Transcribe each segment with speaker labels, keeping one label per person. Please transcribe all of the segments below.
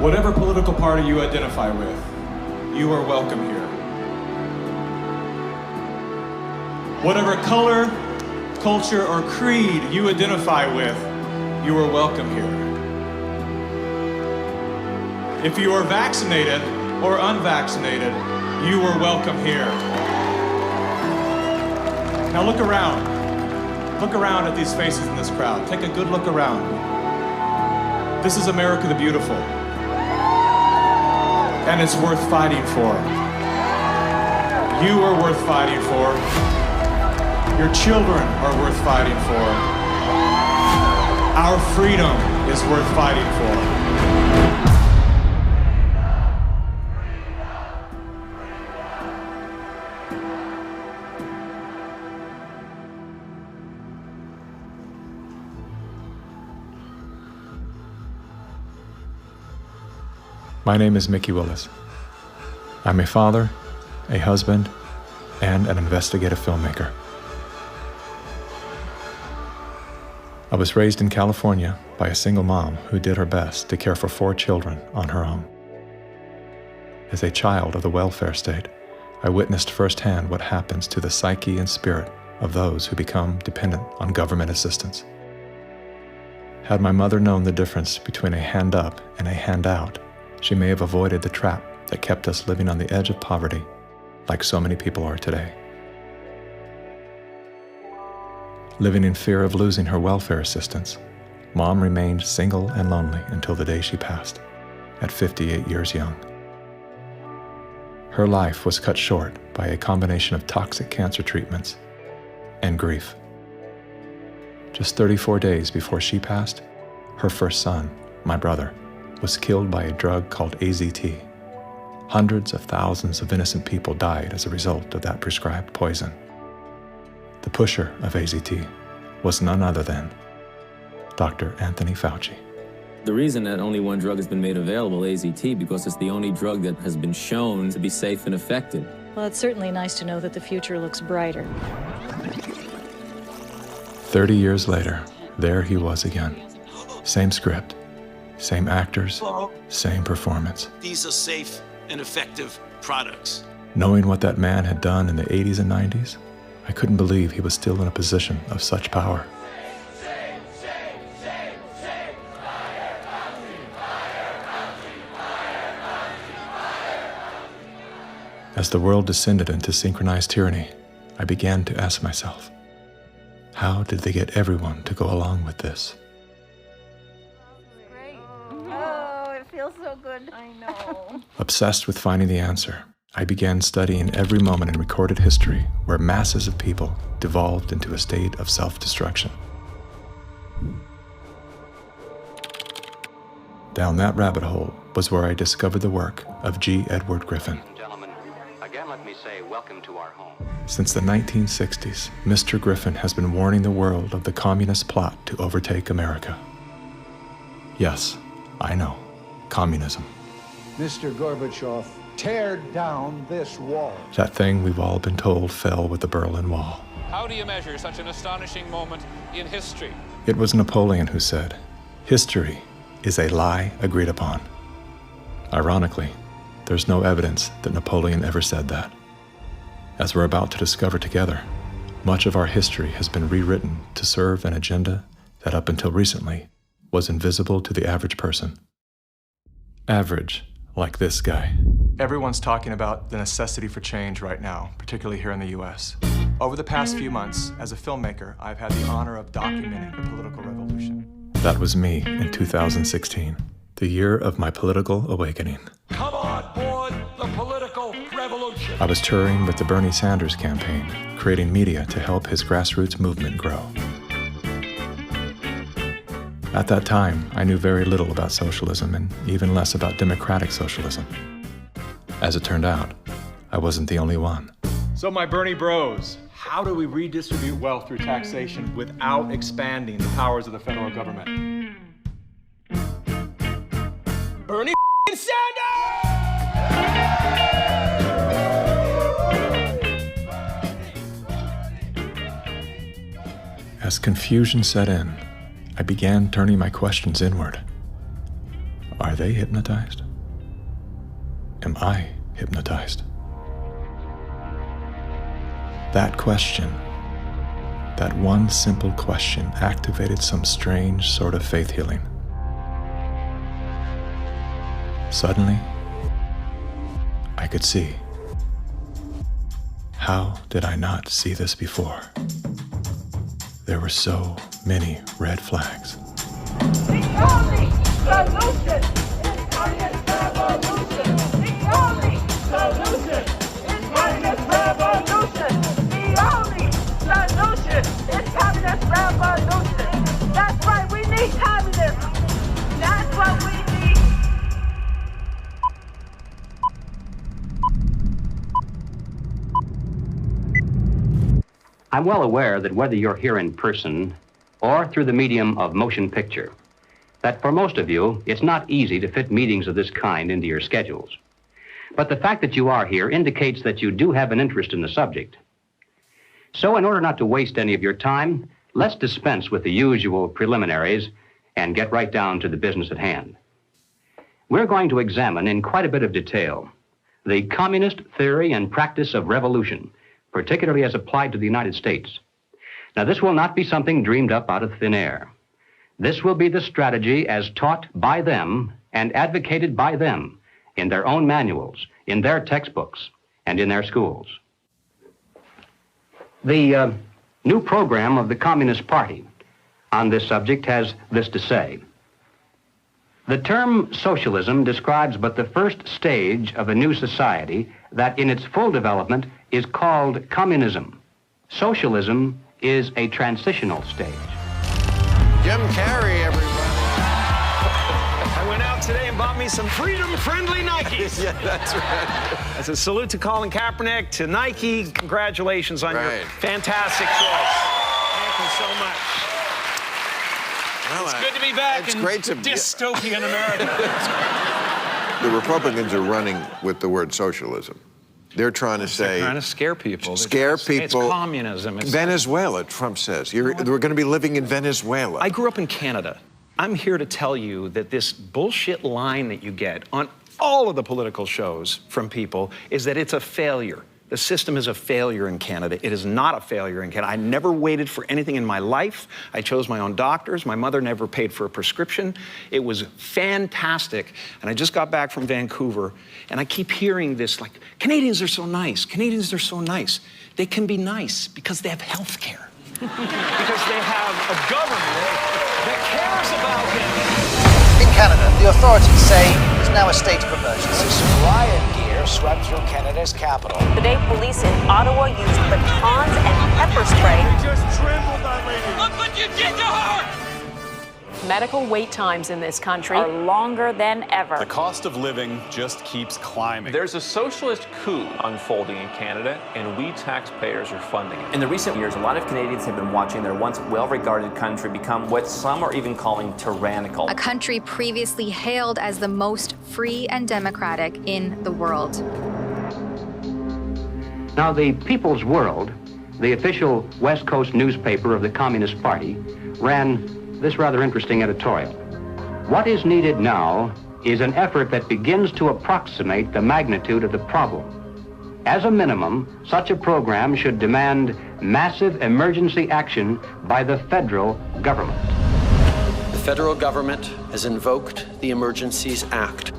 Speaker 1: Whatever political party you identify with, you are welcome here. Whatever color, culture, or creed you identify with, you are welcome here. If you are vaccinated or unvaccinated, you are welcome here. Now look around. Look around at these faces in this crowd. Take a good look around. This is America the Beautiful. And it's worth fighting for. You are worth fighting for. Your children are worth fighting for. Our freedom is worth fighting for.
Speaker 2: My name is Mickey Willis. I'm a father, a husband, and an investigative filmmaker. I was raised in California by a single mom who did her best to care for 4 children on her own. As a child of the welfare state, I witnessed firsthand what happens to the psyche and spirit of those who become dependent on government assistance. Had my mother known the difference between a hand up and a handout, she may have avoided the trap that kept us living on the edge of poverty, like so many people are today. Living in fear of losing her welfare assistance, Mom remained single and lonely until the day she passed, at 58 years young. Her life was cut short by a combination of toxic cancer treatments and grief. Just 34 days before she passed, her first son, my brother, was killed by a drug called AZT. Hundreds of thousands of innocent people died as a result of that prescribed poison. The pusher of AZT was none other than Dr. Anthony Fauci.
Speaker 3: The reason that only one drug has been made available, AZT, because it's the only drug that has been shown to be safe and effective.
Speaker 4: Well, it's certainly nice to know that the future looks brighter.
Speaker 2: 30 years later, there he was again. Same script, same actors, same performance.
Speaker 5: These are safe and effective products.
Speaker 2: Knowing what that man had done in the 80s and 90s, I couldn't believe he was still in a position of such power. As the world descended into synchronized tyranny, I began to ask myself, how did they get everyone to go along with this?
Speaker 6: Feels so good. I know.
Speaker 2: Obsessed with finding the answer, I began studying every moment in recorded history where masses of people devolved into a state of self-destruction. Down that rabbit hole was where I discovered the work of G. Edward Griffin.
Speaker 7: Gentlemen, again let me say welcome to our home.
Speaker 2: Since the 1960s, Mr. Griffin has been warning the world of the communist plot to overtake America. Yes, I know. Communism.
Speaker 8: Mr. Gorbachev, tear down this wall.
Speaker 2: That thing we've all been told fell with the Berlin Wall.
Speaker 9: How do you measure such an astonishing moment in history?
Speaker 2: It was Napoleon who said, "History is a lie agreed upon." Ironically, there's no evidence that Napoleon ever said that. As we're about to discover together, much of our history has been rewritten to serve an agenda that up until recently was invisible to the average person. Average, like this guy. Everyone's talking about the necessity for change right now, particularly here in the US. Over the past few months, as a filmmaker, I've had the honor of documenting the political revolution. That was me in 2016, the year of my political awakening.
Speaker 5: Come on board the political revolution.
Speaker 2: I was touring with the Bernie Sanders campaign, creating media to help his grassroots movement grow. At that time, I knew very little about socialism and even less about democratic socialism. As it turned out, I wasn't the only one.
Speaker 1: So my Bernie bros, how do we redistribute wealth through taxation without expanding the powers of the federal government? Bernie Sanders! As confusion set in, I began turning my questions inward.
Speaker 2: Are they hypnotized? Am I hypnotized? That question, that one simple question, activated some strange sort of faith healing. Suddenly, I could see. How did I not see this before? There were so many red flags.
Speaker 6: The only solution is communist revolution. The only solution is communist revolution. The only solution is communist revolution. That's right, we need communism. That's what we need.
Speaker 7: I'm well aware that whether you're here in person or through the medium of motion picture, that for most of you, it's not easy to fit meetings of this kind into your schedules. But the fact that you are here indicates that you do have an interest in the subject. So in order not to waste any of your time, let's dispense with the usual preliminaries and get right down to the business at hand. We're going to examine in quite a bit of detail the communist theory and practice of revolution, particularly as applied to the United States. Now, this will not be something dreamed up out of thin air. This will be the strategy as taught by them and advocated by them in their own manuals, in their textbooks, and in their schools. The new program of the Communist Party on this subject has this to say. The term socialism describes but the first stage of a new society that in its full development is called communism. Socialism is a transitional stage.
Speaker 10: Jim Carrey, everybody.
Speaker 11: I went out today and bought me some freedom-friendly Nikes.
Speaker 10: Yeah, that's right.
Speaker 11: As a salute to Colin Kaepernick, to Nike, congratulations on your fantastic choice. Thank you so much.
Speaker 10: Well,
Speaker 11: it's good to be back
Speaker 10: it's
Speaker 11: in
Speaker 10: great to
Speaker 11: dystopian America.
Speaker 10: The Republicans are running with the word socialism. They're trying to say...
Speaker 11: They're trying to scare people.
Speaker 10: Scare people.
Speaker 11: It's communism. It's
Speaker 10: Venezuela, Trump says. We're going to be living in Venezuela.
Speaker 11: I grew up in Canada. I'm here to tell you that this bullshit line that you get on all of the political shows from people is that it's a failure. The system is a failure in Canada. It is not a failure in Canada. I never waited for anything in my life. I chose my own doctors. My mother never paid for a prescription. It was fantastic. And I just got back from Vancouver, and I keep hearing this, like, Canadians are so nice. Canadians are so nice. They can be nice because they have health care. Because they have a government that cares about them.
Speaker 12: In Canada, the authorities say there's now a state of emergency. Riot gear swept through Canada's capital.
Speaker 13: Today, police in Ottawa used batons and pepper spray.
Speaker 5: You just trampled that lady. Look what you did to her!
Speaker 13: Medical wait times in this country are longer than ever.
Speaker 14: The cost of living just keeps climbing.
Speaker 15: There's a socialist coup unfolding in Canada, and we taxpayers are funding it.
Speaker 16: In the recent years, a lot of Canadians have been watching their once well-regarded country become what some are even calling tyrannical.
Speaker 17: A country previously hailed as the most free and democratic in the world.
Speaker 7: Now, the People's World, the official West Coast newspaper of the Communist Party, ran this rather interesting editorial. What is needed now is an effort that begins to approximate the magnitude of the problem. As a minimum, such a program should demand massive emergency action by the federal government.
Speaker 18: The federal government has invoked the Emergencies Act.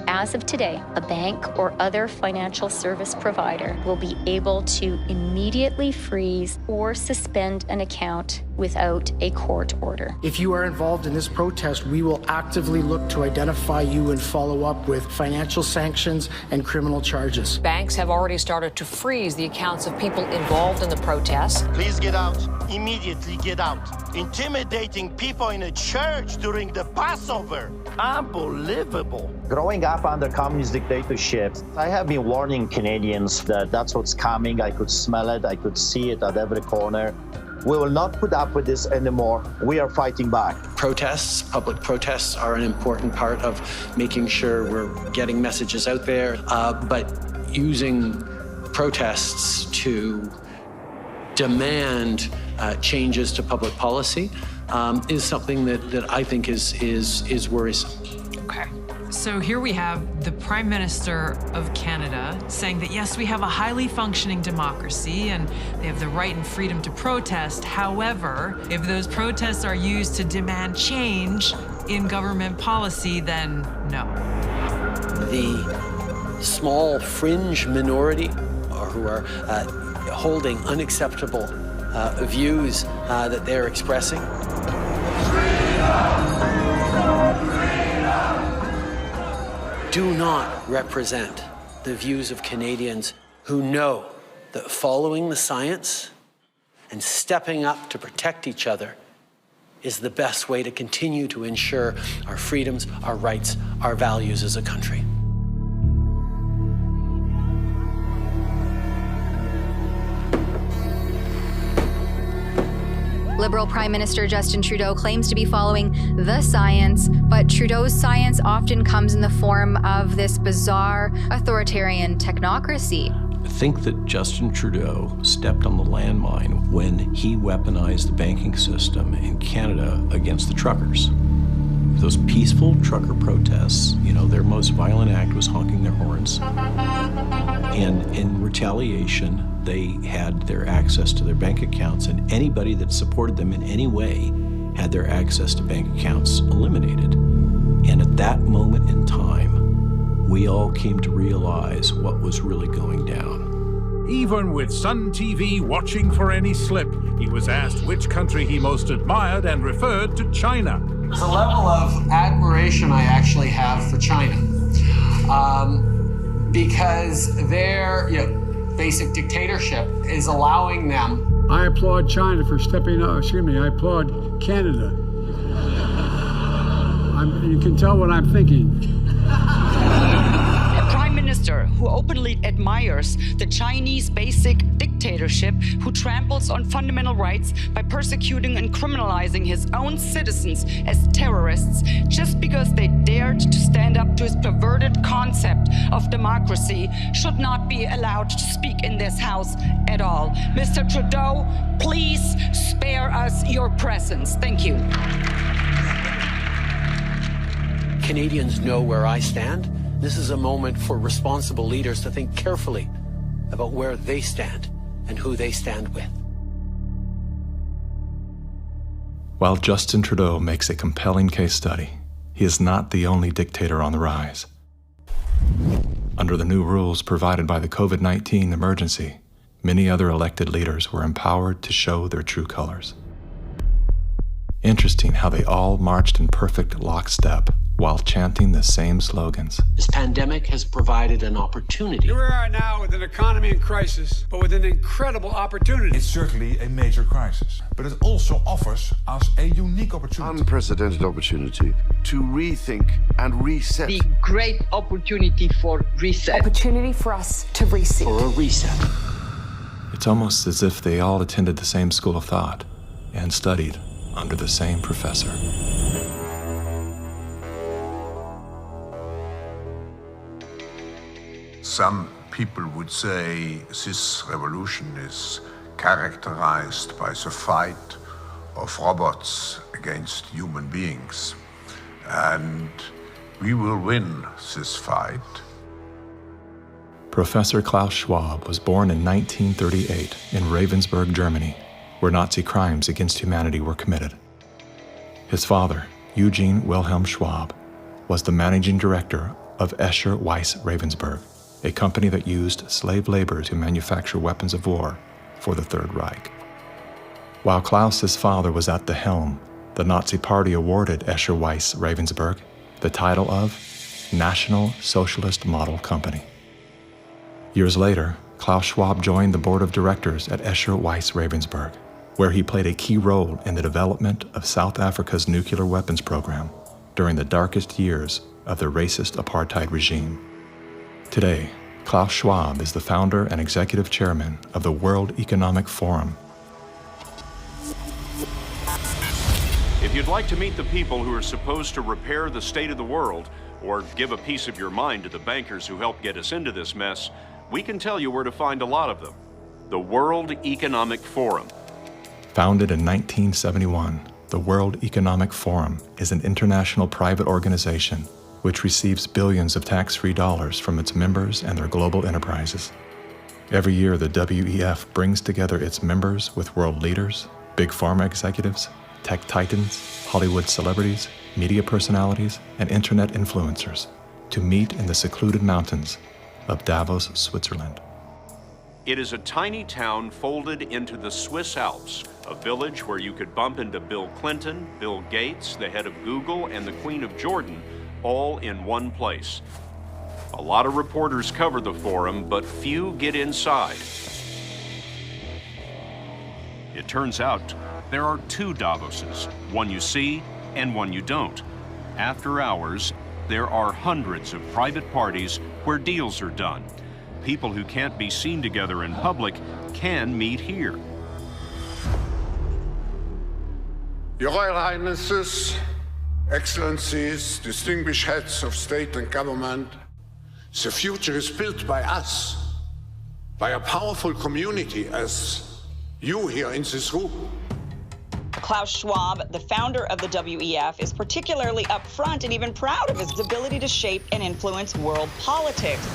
Speaker 4: As of today, a bank or other financial service provider will be able to immediately freeze or suspend an account without a court order.
Speaker 19: If you are involved in this protest, we will actively look to identify you and follow up with financial sanctions and criminal charges.
Speaker 13: Banks have already started to freeze the accounts of people involved in the protests.
Speaker 20: Please get out. Immediately get out. Intimidating people in a church during the Passover. Unbelievable.
Speaker 21: Growing up under communist dictatorship, I have been warning Canadians that that's what's coming. I could smell it. I could see it at every corner. We will not put up with this anymore. We are fighting back.
Speaker 18: Protests, public protests, are an important part of making sure we're getting messages out there, but using protests to demand changes to public policy is something that I think is worrisome.
Speaker 3: Okay. So here we have the Prime Minister of Canada saying that, yes, we have a highly functioning democracy and they have the right and freedom to protest. However, if those protests are used to demand change in government policy, then no.
Speaker 18: The small fringe minority who are holding unacceptable views that they're expressing. Do not represent the views of Canadians who know that following the science and stepping up to protect each other is the best way to continue to ensure our freedoms, our rights, our values as a country.
Speaker 17: Liberal Prime Minister Justin Trudeau claims to be following the science, but Trudeau's science often comes in the form of this bizarre authoritarian technocracy.
Speaker 22: I think that Justin Trudeau stepped on the landmine when he weaponized the banking system in Canada against the truckers. Those peaceful trucker protests, their most violent act was honking their horns. And in retaliation, they had their access to their bank accounts, and anybody that supported them in any way had their access to bank accounts eliminated. And at that moment in time, we all came to realize what was really going down.
Speaker 23: Even with Sun TV watching for any slip, he was asked which country he most admired and referred to China.
Speaker 18: There's a level of admiration I actually have for China because their basic dictatorship is allowing them.
Speaker 24: I applaud China for stepping up. I applaud Canada. You can tell what I'm thinking.
Speaker 25: A prime minister who openly admires the Chinese basic dictatorship, who tramples on fundamental rights by persecuting and criminalizing his own citizens as terrorists just because they dared to stand up to his perverted concept of democracy, should not be allowed to speak in this House at all. Mr. Trudeau, please spare us your presence. Thank you.
Speaker 18: Canadians know where I stand. This is a moment for responsible leaders to think carefully about where they stand and who they stand with.
Speaker 2: While Justin Trudeau makes a compelling case study, he is not the only dictator on the rise. Under the new rules provided by the COVID-19 emergency, many other elected leaders were empowered to show their true colors. Interesting how they all marched in perfect lockstep while chanting the same slogans.
Speaker 18: This pandemic has provided an opportunity.
Speaker 5: Here we are now with an economy in crisis, but with an incredible opportunity.
Speaker 26: It's certainly a major crisis, but it also offers us a unique opportunity.
Speaker 10: Unprecedented opportunity to rethink and reset.
Speaker 25: The great opportunity for reset.
Speaker 13: Opportunity for us to reset.
Speaker 18: For a reset.
Speaker 2: It's almost as if they all attended the same school of thought and studied under the same professor.
Speaker 27: Some people would say this revolution is characterized by the fight of robots against human beings. And we will win this fight.
Speaker 2: Professor Klaus Schwab was born in 1938 in Ravensburg, Germany, where Nazi crimes against humanity were committed. His father, Eugene Wilhelm Schwab, was the managing director of Escher Weiss Ravensburg, a company that used slave labor to manufacture weapons of war for the Third Reich. While Klaus's father was at the helm, the Nazi Party awarded Escher Weiss Ravensburg the title of National Socialist Model Company. Years later, Klaus Schwab joined the board of directors at Escher Weiss Ravensburg, where he played a key role in the development of South Africa's nuclear weapons program during the darkest years of the racist apartheid regime. Today, Klaus Schwab is the founder and executive chairman of the World Economic Forum.
Speaker 28: If you'd like to meet the people who are supposed to repair the state of the world, or give a piece of your mind to the bankers who helped get us into this mess, we can tell you where to find a lot of them. The World Economic Forum.
Speaker 2: Founded in 1971, the World Economic Forum is an international private organization which receives billions of tax-free dollars from its members and their global enterprises. Every year, the WEF brings together its members with world leaders, big pharma executives, tech titans, Hollywood celebrities, media personalities, and internet influencers to meet in the secluded mountains of Davos, Switzerland.
Speaker 28: It is a tiny town folded into the Swiss Alps, a village where you could bump into Bill Clinton, Bill Gates, the head of Google, and the Queen of Jordan, all in one place. A lot of reporters cover the forum, but few get inside. It turns out there are two Davoses, one you see and one you don't. After hours, there are hundreds of private parties where deals are done. People who can't be seen together in public can meet here.
Speaker 27: Your Royal Highnesses, Excellencies, distinguished heads of state and government, the future is built by us, by a powerful community as you here in this room.
Speaker 25: Klaus Schwab, the founder of the WEF, is particularly upfront and even proud of his ability to shape and influence world politics.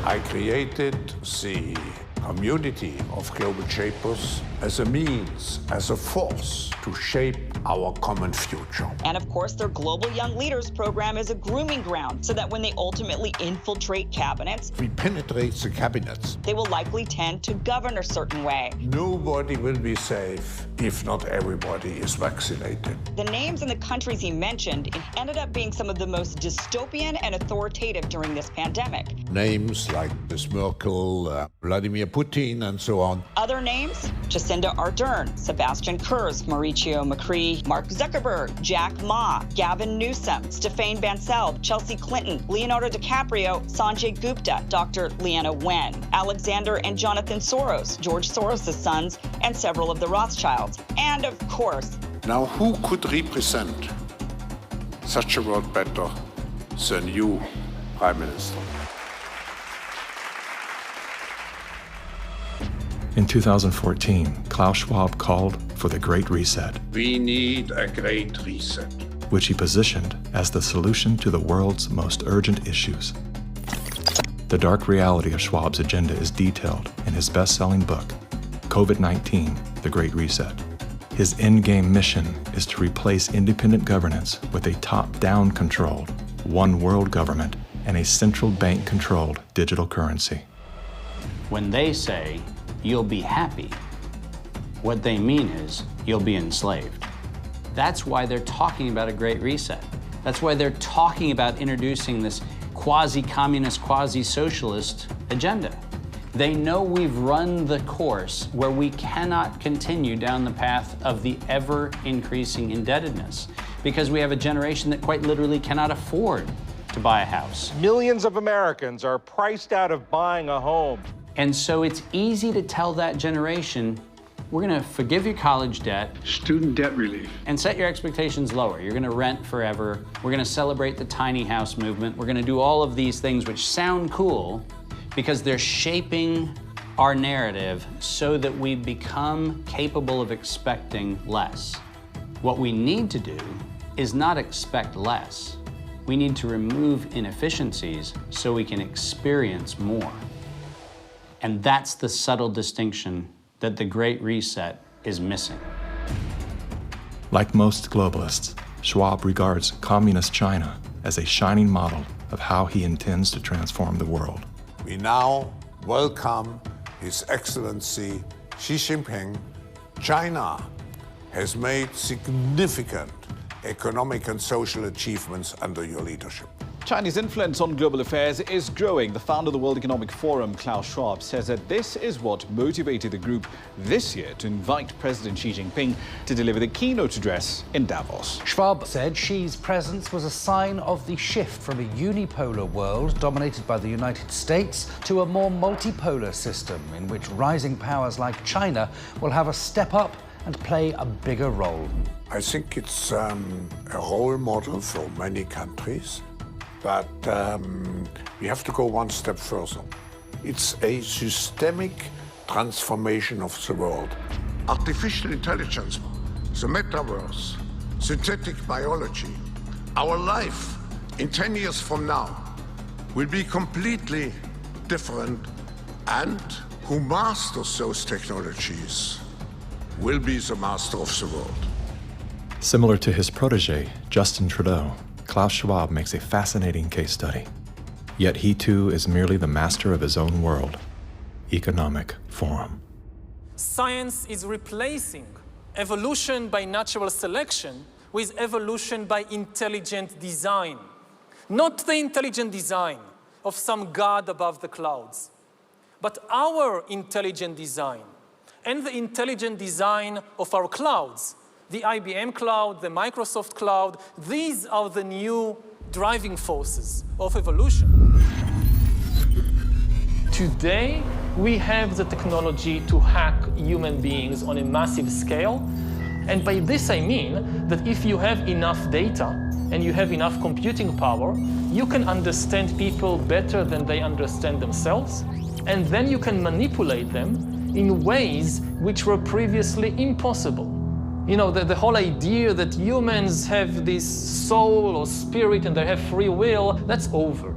Speaker 27: I created the community of global shapers as a means, as a force to shape our common future.
Speaker 25: And of course, their Global Young Leaders program is a grooming ground so that when they ultimately infiltrate cabinets,
Speaker 27: We penetrate the cabinets.
Speaker 25: they will likely tend to govern a certain way.
Speaker 27: Nobody will be safe if not everybody is vaccinated.
Speaker 25: The names and the countries he mentioned ended up being some of the most dystopian and authoritative during this pandemic.
Speaker 27: Names like Ms. Merkel, Vladimir Putin, and so on.
Speaker 25: Other names, Jacinda Ardern, Sebastian Kurz, Mauricio Macri, Mark Zuckerberg, Jack Ma, Gavin Newsom, Stéphane Bancel, Chelsea Clinton, Leonardo DiCaprio, Sanjay Gupta, Dr. Leana Wen, Alexander and Jonathan Soros, George Soros' sons, and several of the Rothschilds. And of course,
Speaker 27: Now, who could represent such a world better than you, Prime Minister?
Speaker 2: In 2014, Klaus Schwab called for the Great Reset,
Speaker 27: We need a great reset.
Speaker 2: which he positioned as the solution to the world's most urgent issues. The dark reality of Schwab's agenda is detailed in his best-selling book, COVID-19, The Great Reset. His endgame mission is to replace independent governance with a top-down controlled, one world government and a central bank-controlled digital currency.
Speaker 1: When they say, you'll be happy, what they mean is, you'll be enslaved. That's why they're talking about a great reset. That's why they're talking about introducing this quasi-communist, quasi-socialist agenda. They know we've run the course where we cannot continue down the path of the ever-increasing indebtedness because we have a generation that quite literally cannot afford to buy a house.
Speaker 6: Millions of Americans are priced out of buying a home.
Speaker 1: And so it's easy to tell that generation, we're gonna forgive your college debt.
Speaker 24: Student debt relief.
Speaker 1: And set your expectations lower. You're gonna rent forever. We're gonna celebrate the tiny house movement. We're gonna do all of these things which sound cool because they're shaping our narrative so that we become capable of expecting less. What we need to do is not expect less. We need to remove inefficiencies so we can experience more. And that's the subtle distinction that the Great Reset is missing.
Speaker 2: Like most globalists, Schwab regards communist China as a shining model of how he intends to transform the world.
Speaker 27: We now welcome His Excellency Xi Jinping. China has made significant economic and social achievements under your leadership.
Speaker 8: Chinese influence on global affairs is growing. The founder of the World Economic Forum, Klaus Schwab, says that this is what motivated the group this year to invite President Xi Jinping to deliver the keynote address in Davos.
Speaker 9: Schwab said Xi's presence was a sign of the shift from a unipolar world dominated by the United States to a more multipolar system in which rising powers like China will have a step up and play a bigger role.
Speaker 27: I think it's a role model for many countries. But we have to go one step further. It's a systemic transformation of the world. Artificial intelligence, the metaverse, synthetic biology, our life in 10 years from now will be completely different, and who masters those technologies will be the master of the world.
Speaker 2: Similar to his protege, Justin Trudeau, Klaus Schwab makes a fascinating case study. Yet he too is merely the master of his own world. Economic Forum.
Speaker 4: Science is replacing evolution by natural selection with evolution by intelligent design. Not the intelligent design of some god above the clouds, but our intelligent design and the intelligent design of our clouds, the IBM cloud, the Microsoft cloud. These are the new driving forces of evolution. Today, we have the technology to hack human beings on a massive scale. And by this I mean that if you have enough data and you have enough computing power, you can understand people better than they understand themselves. And then you can manipulate them in ways which were previously impossible. You know, the whole idea that humans have this soul or spirit and they have free will, that's over.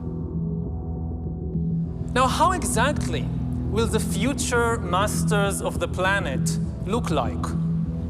Speaker 4: Now, how exactly will the future masters of the planet look like?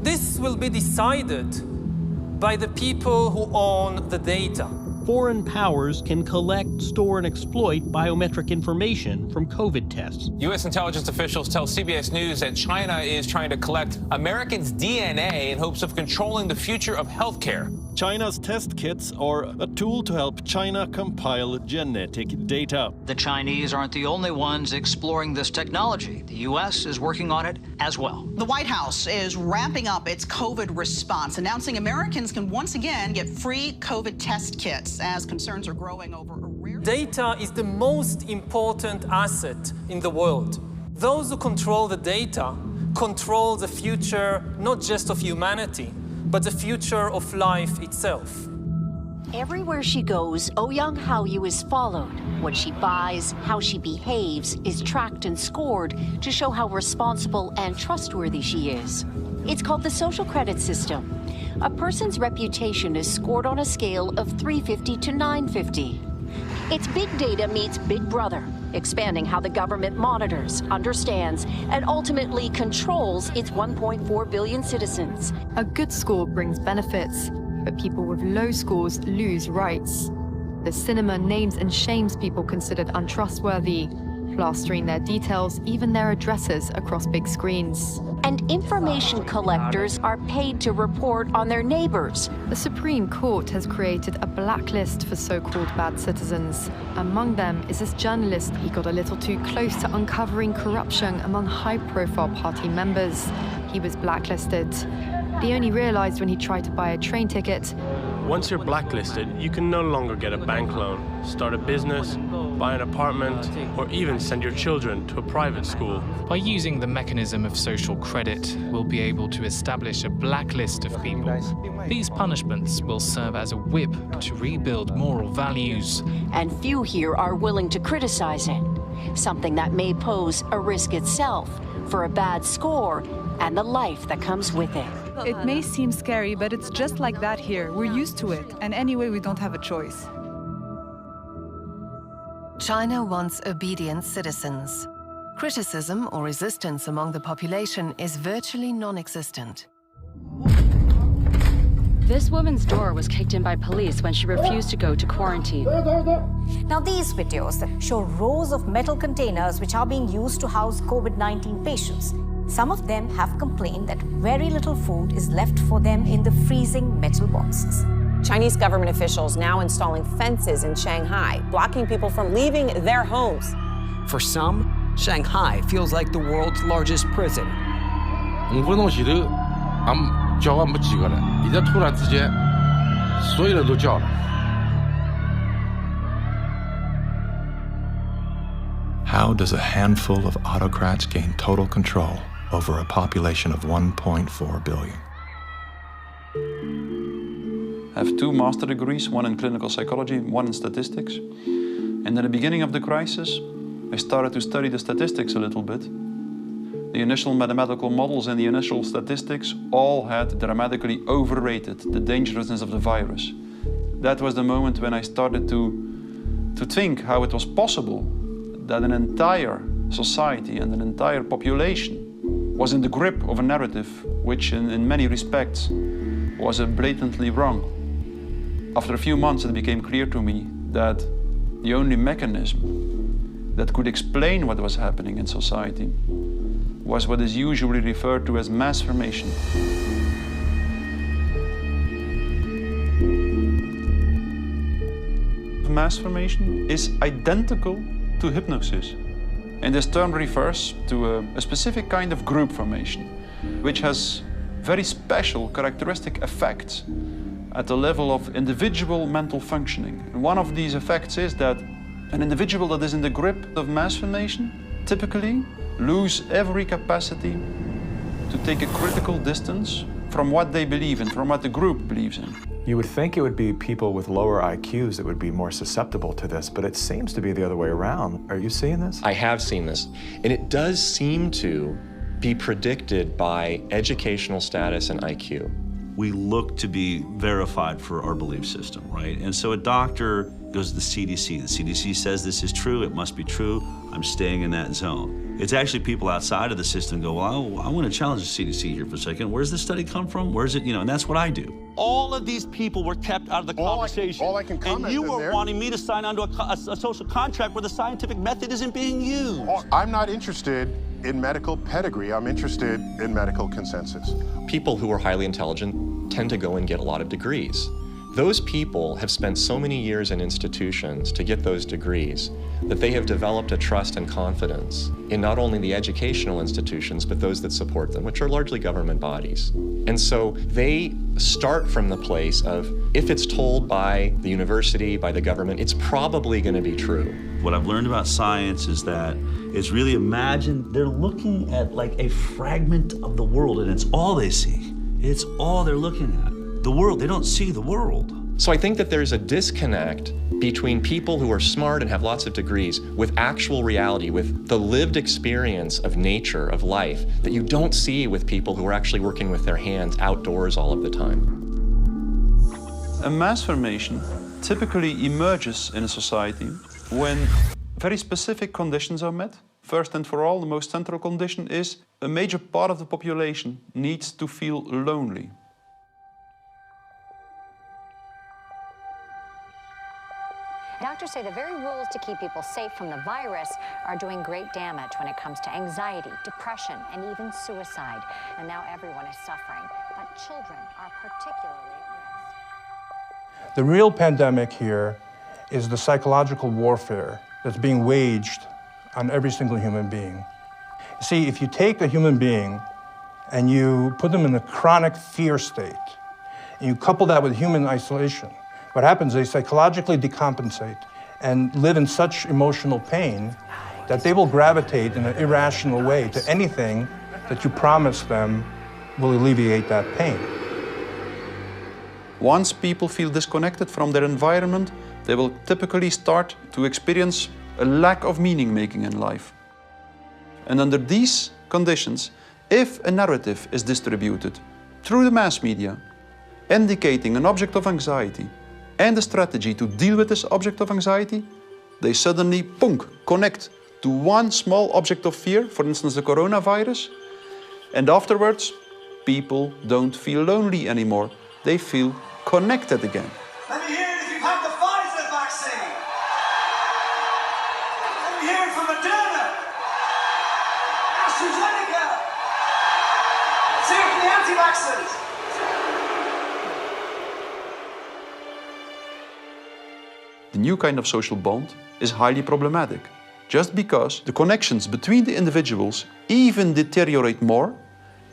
Speaker 4: This will be decided by the people who own the data.
Speaker 7: Foreign powers can collect, store, and exploit biometric information from COVID tests.
Speaker 11: U.S. intelligence officials tell CBS News that China is trying to collect Americans' DNA in hopes of controlling the future of healthcare.
Speaker 7: China's test kits are a tool to help China compile genetic data.
Speaker 12: The Chinese aren't the only ones exploring this technology. The U.S. is working on it as well.
Speaker 14: The White House is ramping up its COVID response, announcing Americans can once again get free COVID test kits as concerns are growing over a rare...
Speaker 4: Data is the most important asset in the world. Those who control the data control the future not just of humanity, but the future of life itself.
Speaker 15: Everywhere she goes, Ouyang Haoyu is followed. What she buys, how she behaves, is tracked and scored to show how responsible and trustworthy she is. It's called the social credit system. A person's reputation is scored on a scale of 350 to 950. It's big data meets Big Brother, expanding how the government monitors, understands, and ultimately controls its 1.4 billion citizens.
Speaker 16: A good score brings benefits, but people with low scores lose rights. The cinema names and shames people considered untrustworthy, plastering their details, even their addresses, across big screens.
Speaker 15: And information collectors are paid to report on their neighbors.
Speaker 16: The Supreme Court has created a blacklist for so-called bad citizens. Among them is this journalist. He got a little too close to uncovering corruption among high-profile party members. He was blacklisted. He only realized when he tried to buy a train ticket.
Speaker 19: Once you're blacklisted, you can no longer get a bank loan, start a business, buy an apartment, or even send your children to a private school.
Speaker 29: By using the mechanism of social credit, we'll be able to establish a blacklist of people. These punishments will serve as a whip to rebuild moral values.
Speaker 15: And few here are willing to criticize it, something that may pose a risk itself for a bad score and the life that comes with it.
Speaker 30: It may seem scary, but it's just like that here. We're used to it, and anyway, we don't have a choice.
Speaker 31: China wants obedient citizens. Criticism or resistance among the population is virtually non-existent.
Speaker 32: This woman's door was kicked in by police when she refused to go to quarantine.
Speaker 33: Now, these videos show rows of metal containers which are being used to house COVID-19 patients. Some of them have complained that very little food is left for them in the freezing metal boxes.
Speaker 13: Chinese government officials now installing fences in Shanghai, blocking people from leaving their homes.
Speaker 34: For some, Shanghai feels like the world's largest prison.
Speaker 2: How does a handful of autocrats gain total control over a population of 1.4 billion?
Speaker 35: I have 2 master degrees, one in clinical psychology, one in statistics. And at the beginning of the crisis, I started to study the statistics a little bit. The initial mathematical models and the initial statistics all had dramatically overrated the dangerousness of the virus. That was the moment when I started to think how it was possible that an entire society and an entire population was in the grip of a narrative which in many respects was blatantly wrong. After a few months it became clear to me that the only mechanism that could explain what was happening in society was what is usually referred to as mass formation. Mass formation is identical to hypnosis. And this term refers to a specific kind of group formation, which has very special characteristic effects at the level of individual mental functioning. And one of these effects is that an individual that is in the grip of mass formation typically lose every capacity to take a critical distance from what they believe in, from what the group believes in.
Speaker 2: You would think it would be people with lower IQs that would be more susceptible to this, but it seems to be the other way around. Are you seeing this?
Speaker 1: I have seen this, and it does seem to be predicted by educational status and IQ.
Speaker 3: We look to be verified for our belief system, right? And so a doctor goes to the CDC. The CDC says this is true, it must be true, I'm staying in that zone. It's actually people outside of the system go, well, I want to challenge the CDC here for a second. Where's this study come from? Where's it, and that's what I do.
Speaker 5: All of these people were kept out of the conversation.
Speaker 27: All I can comment
Speaker 5: and you were
Speaker 27: there,
Speaker 5: wanting me to sign onto a social contract where the scientific method isn't being used.
Speaker 27: I'm not interested in medical pedigree. I'm interested in medical consensus.
Speaker 1: People who are highly intelligent tend to go and get a lot of degrees. Those people have spent so many years in institutions to get those degrees that they have developed a trust and confidence in not only the educational institutions, but those that support them, which are largely government bodies. And so they start from the place of, if it's told by the university, by the government, it's probably going to be true.
Speaker 3: What I've learned about science is that it's really imagine they're looking at like a fragment of the world and it's all they see. It's all they're looking at. The world, they don't see the world.
Speaker 1: So I think that there's a disconnect between people who are smart and have lots of degrees with actual reality, with the lived experience of nature, of life, that you don't see with people who are actually working with their hands outdoors all of the time.
Speaker 35: A mass formation typically emerges in a society when very specific conditions are met. First and for all, the most central condition is a major part of the population needs to feel lonely.
Speaker 15: Doctors say the very rules to keep people safe from the virus are doing great damage when it comes to anxiety, depression, and even suicide. And now everyone is suffering, but children are particularly at risk.
Speaker 6: The real pandemic here is the psychological warfare that's being waged on every single human being. See, if you take a human being and you put them in a chronic fear state, and you couple that with human isolation, what happens is they psychologically decompensate and live in such emotional pain that they will gravitate in an irrational way to anything that you promise them will alleviate that pain.
Speaker 35: Once people feel disconnected from their environment, they will typically start to experience a lack of meaning-making in life. And under these conditions, if a narrative is distributed through the mass media, indicating an object of anxiety, and a strategy to deal with this object of anxiety, they suddenly, connect to one small object of fear, for instance the coronavirus, and afterwards, people don't feel lonely anymore. They feel connected again.
Speaker 10: Let me hear it if you've had the Pfizer vaccine. Let me hear it from Moderna, AstraZeneca. Let's hear it from the anti-vaxxers.
Speaker 35: The new kind of social bond is highly problematic, just because the connections between the individuals even deteriorate more,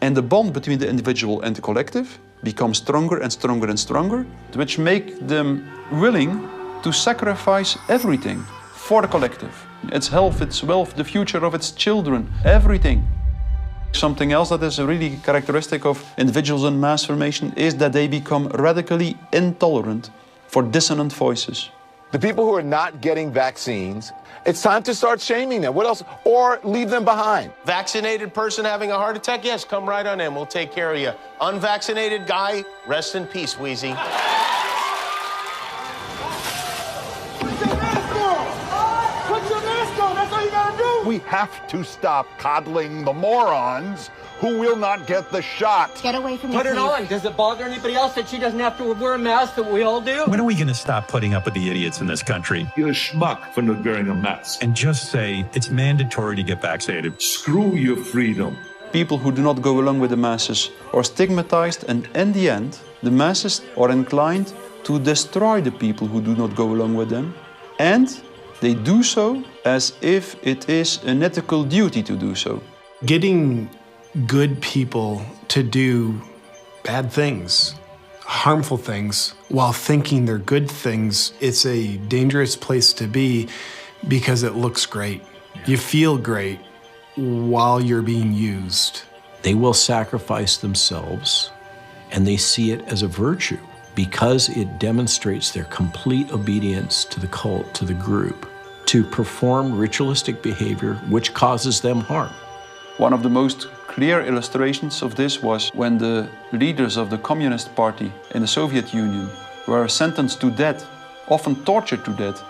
Speaker 35: and the bond between the individual and the collective becomes stronger and stronger and stronger, which make them willing to sacrifice everything for the collective. Its health, its wealth, the future of its children, everything. Something else that is really characteristic of individuals in mass formation is that they become radically intolerant for dissonant voices.
Speaker 7: the people who are not getting vaccines, it's time to start shaming them. What else? Or leave them behind.
Speaker 8: Vaccinated person having a heart attack? Yes, come right on in. We'll take care of you. Unvaccinated guy, rest in peace, Wheezy.
Speaker 9: We have to stop coddling the morons who will not get the shot.
Speaker 33: Get away from me,
Speaker 11: Put it
Speaker 33: please.
Speaker 11: on. Does it bother anybody else that she doesn't have to wear a mask that we all do?
Speaker 12: When are we going to stop putting up with the idiots in this country?
Speaker 17: You're a schmuck for not wearing a mask.
Speaker 12: And just say it's mandatory to get vaccinated.
Speaker 17: Screw your freedom.
Speaker 35: People who do not go along with the masses are stigmatized, and in the end, the masses are inclined to destroy the people who do not go along with them. And they do so as if it is an ethical duty to do so.
Speaker 18: Getting good people to do bad things, harmful things, while thinking they're good things, it's a dangerous place to be because it looks great. You feel great while you're being used.
Speaker 20: They will sacrifice themselves, and they see it as a virtue because it demonstrates their complete obedience to the cult, to the group, to perform ritualistic behavior which causes them harm.
Speaker 35: One of the most clear illustrations of this was when the leaders of the Communist Party in the Soviet Union were sentenced to death, often tortured to death.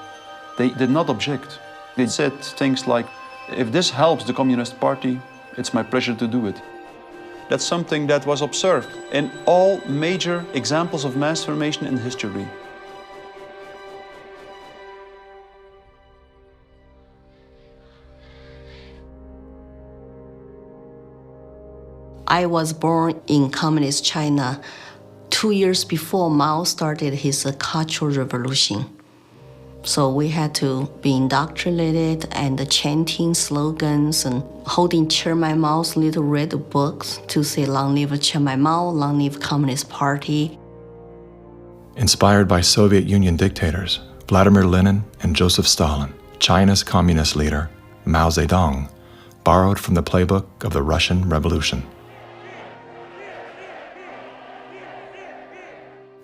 Speaker 35: They did not object. They said things like, if this helps the Communist Party, it's my pleasure to do it. That's something that was observed in all major examples of mass formation in history.
Speaker 21: I was born in Communist China 2 years before Mao started his Cultural Revolution. So we had to be indoctrinated and chanting slogans and holding Chairman Mao's little red books to say, "Long live Chairman Mao, long live Communist Party."
Speaker 2: Inspired by Soviet Union dictators Vladimir Lenin and Joseph Stalin, China's communist leader, Mao Zedong, borrowed from the playbook of the Russian Revolution.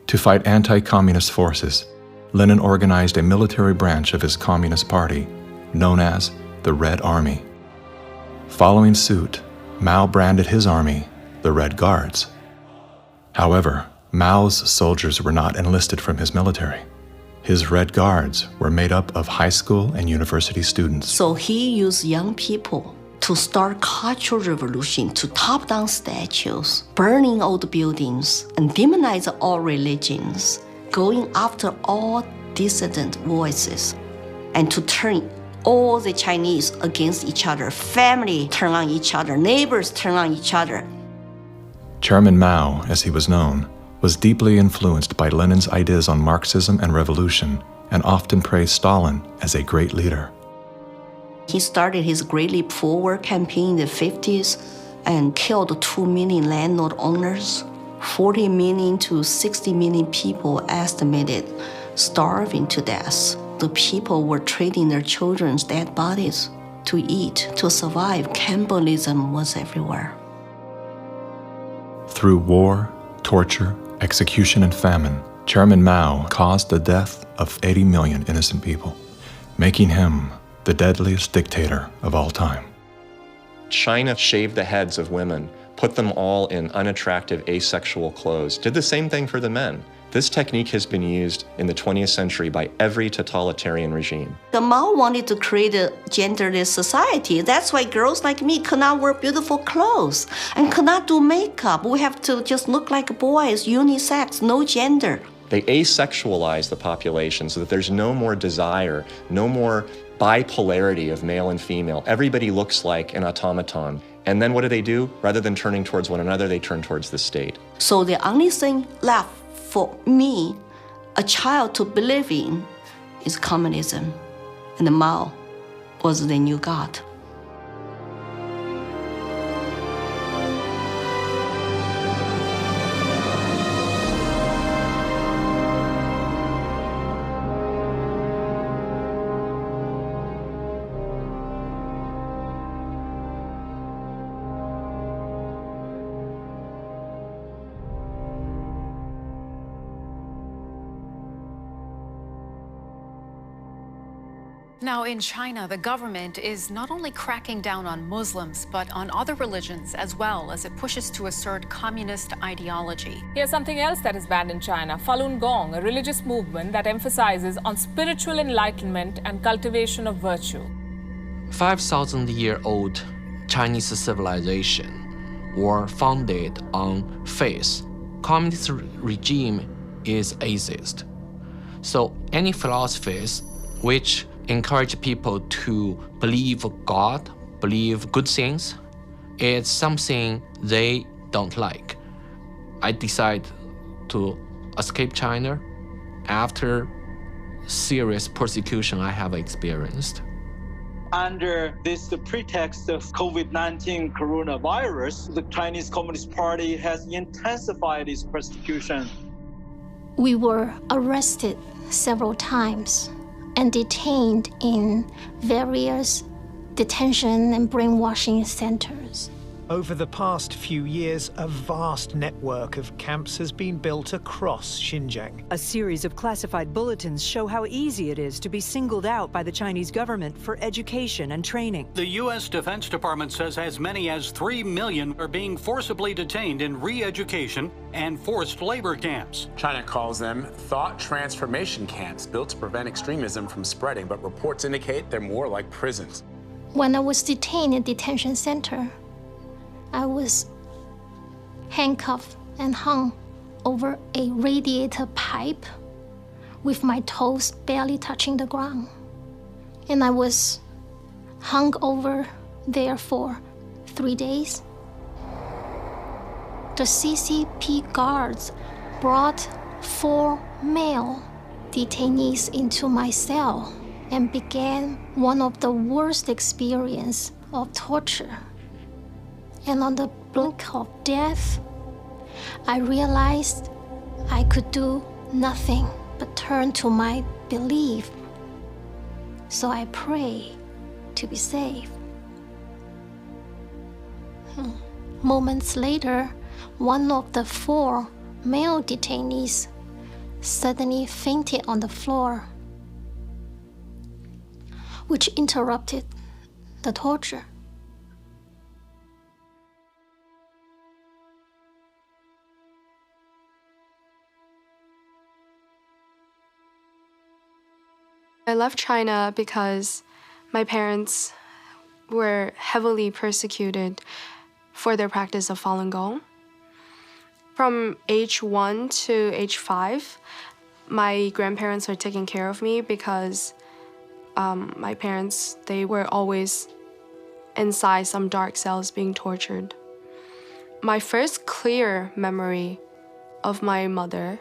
Speaker 2: To fight anti-communist forces, Lenin organized a military branch of his Communist Party, known as the Red Army. Following suit, Mao branded his army the Red Guards. However, Mao's soldiers were not enlisted from his military. His Red Guards were made up of high school and university students.
Speaker 21: So he used young people to start Cultural Revolution, to top down statues, burning old buildings, and demonize all religions, going after all dissident voices, and to turn all the Chinese against each other, family turn on each other, neighbors turn on each other.
Speaker 2: Chairman Mao, as he was known, was deeply influenced by Lenin's ideas on Marxism and revolution, and often praised Stalin as a great leader.
Speaker 21: He started his Great Leap Forward campaign in the 50s and killed 2 million landlord owners, 40 million to 60 million people estimated starving to death. The people were trading their children's dead bodies to eat, to survive. Cannibalism was everywhere.
Speaker 2: Through war, torture, execution, and famine, Chairman Mao caused the death of 80 million innocent people, making him the deadliest dictator of all time.
Speaker 1: China shaved the heads of women, put them all in unattractive asexual clothes, did the same thing for the men. This technique has been used in the 20th century by every totalitarian regime.
Speaker 21: The Mao wanted to create a genderless society. That's why girls like me could not wear beautiful clothes and could not do makeup. We have to just look like boys, unisex, no gender.
Speaker 1: They asexualize the population so that there's no more desire, no more bipolarity of male and female. Everybody looks like an automaton. And then what do? Rather than turning towards one another, they turn towards the state.
Speaker 21: So the only thing left for me, a child to believe in, is communism. And Mao was the new God.
Speaker 4: Now, in China, the government is not only cracking down on Muslims, but on other religions as well, as it pushes to assert communist ideology.
Speaker 13: Here's something else that is banned in China: Falun Gong, a religious movement that emphasizes on spiritual enlightenment and cultivation of virtue.
Speaker 14: 5,000-year-old Chinese civilization were founded on faith. Communist regime is atheist. So any philosophies which encourage people to believe God, believe good things, it's something they don't like. I decided to escape China after serious persecution I have experienced.
Speaker 16: Under this pretext of COVID-19 coronavirus, the Chinese Communist Party has intensified its persecution.
Speaker 19: We were arrested several times and detained in various detention and brainwashing centers.
Speaker 22: Over the past few years, a vast network of camps has been built across Xinjiang.
Speaker 23: A series of classified bulletins show how easy it is to be singled out by the Chinese government for education and training.
Speaker 24: The U.S. Defense Department says as many as 3 million are being forcibly detained in re-education and forced labor camps.
Speaker 25: China calls them thought transformation camps built to prevent extremism from spreading, but reports indicate they're more like prisons.
Speaker 19: When I was detained in a detention center, I was handcuffed and hung over a radiator pipe with my toes barely touching the ground. And I was hung over there for 3 days. The CCP guards brought 4 male detainees into my cell and began one of the worst experiences of torture. And on the brink of death, I realized I could do nothing but turn to my belief. So I prayed to be saved. Moments later, one of the 4 male detainees suddenly fainted on the floor, which interrupted the torture.
Speaker 26: I left China because my parents were heavily persecuted for their practice of Falun Gong. From age 1 to age 5, my grandparents were taking care of me because my parents, they were always inside some dark cells being tortured. My first clear memory of my mother,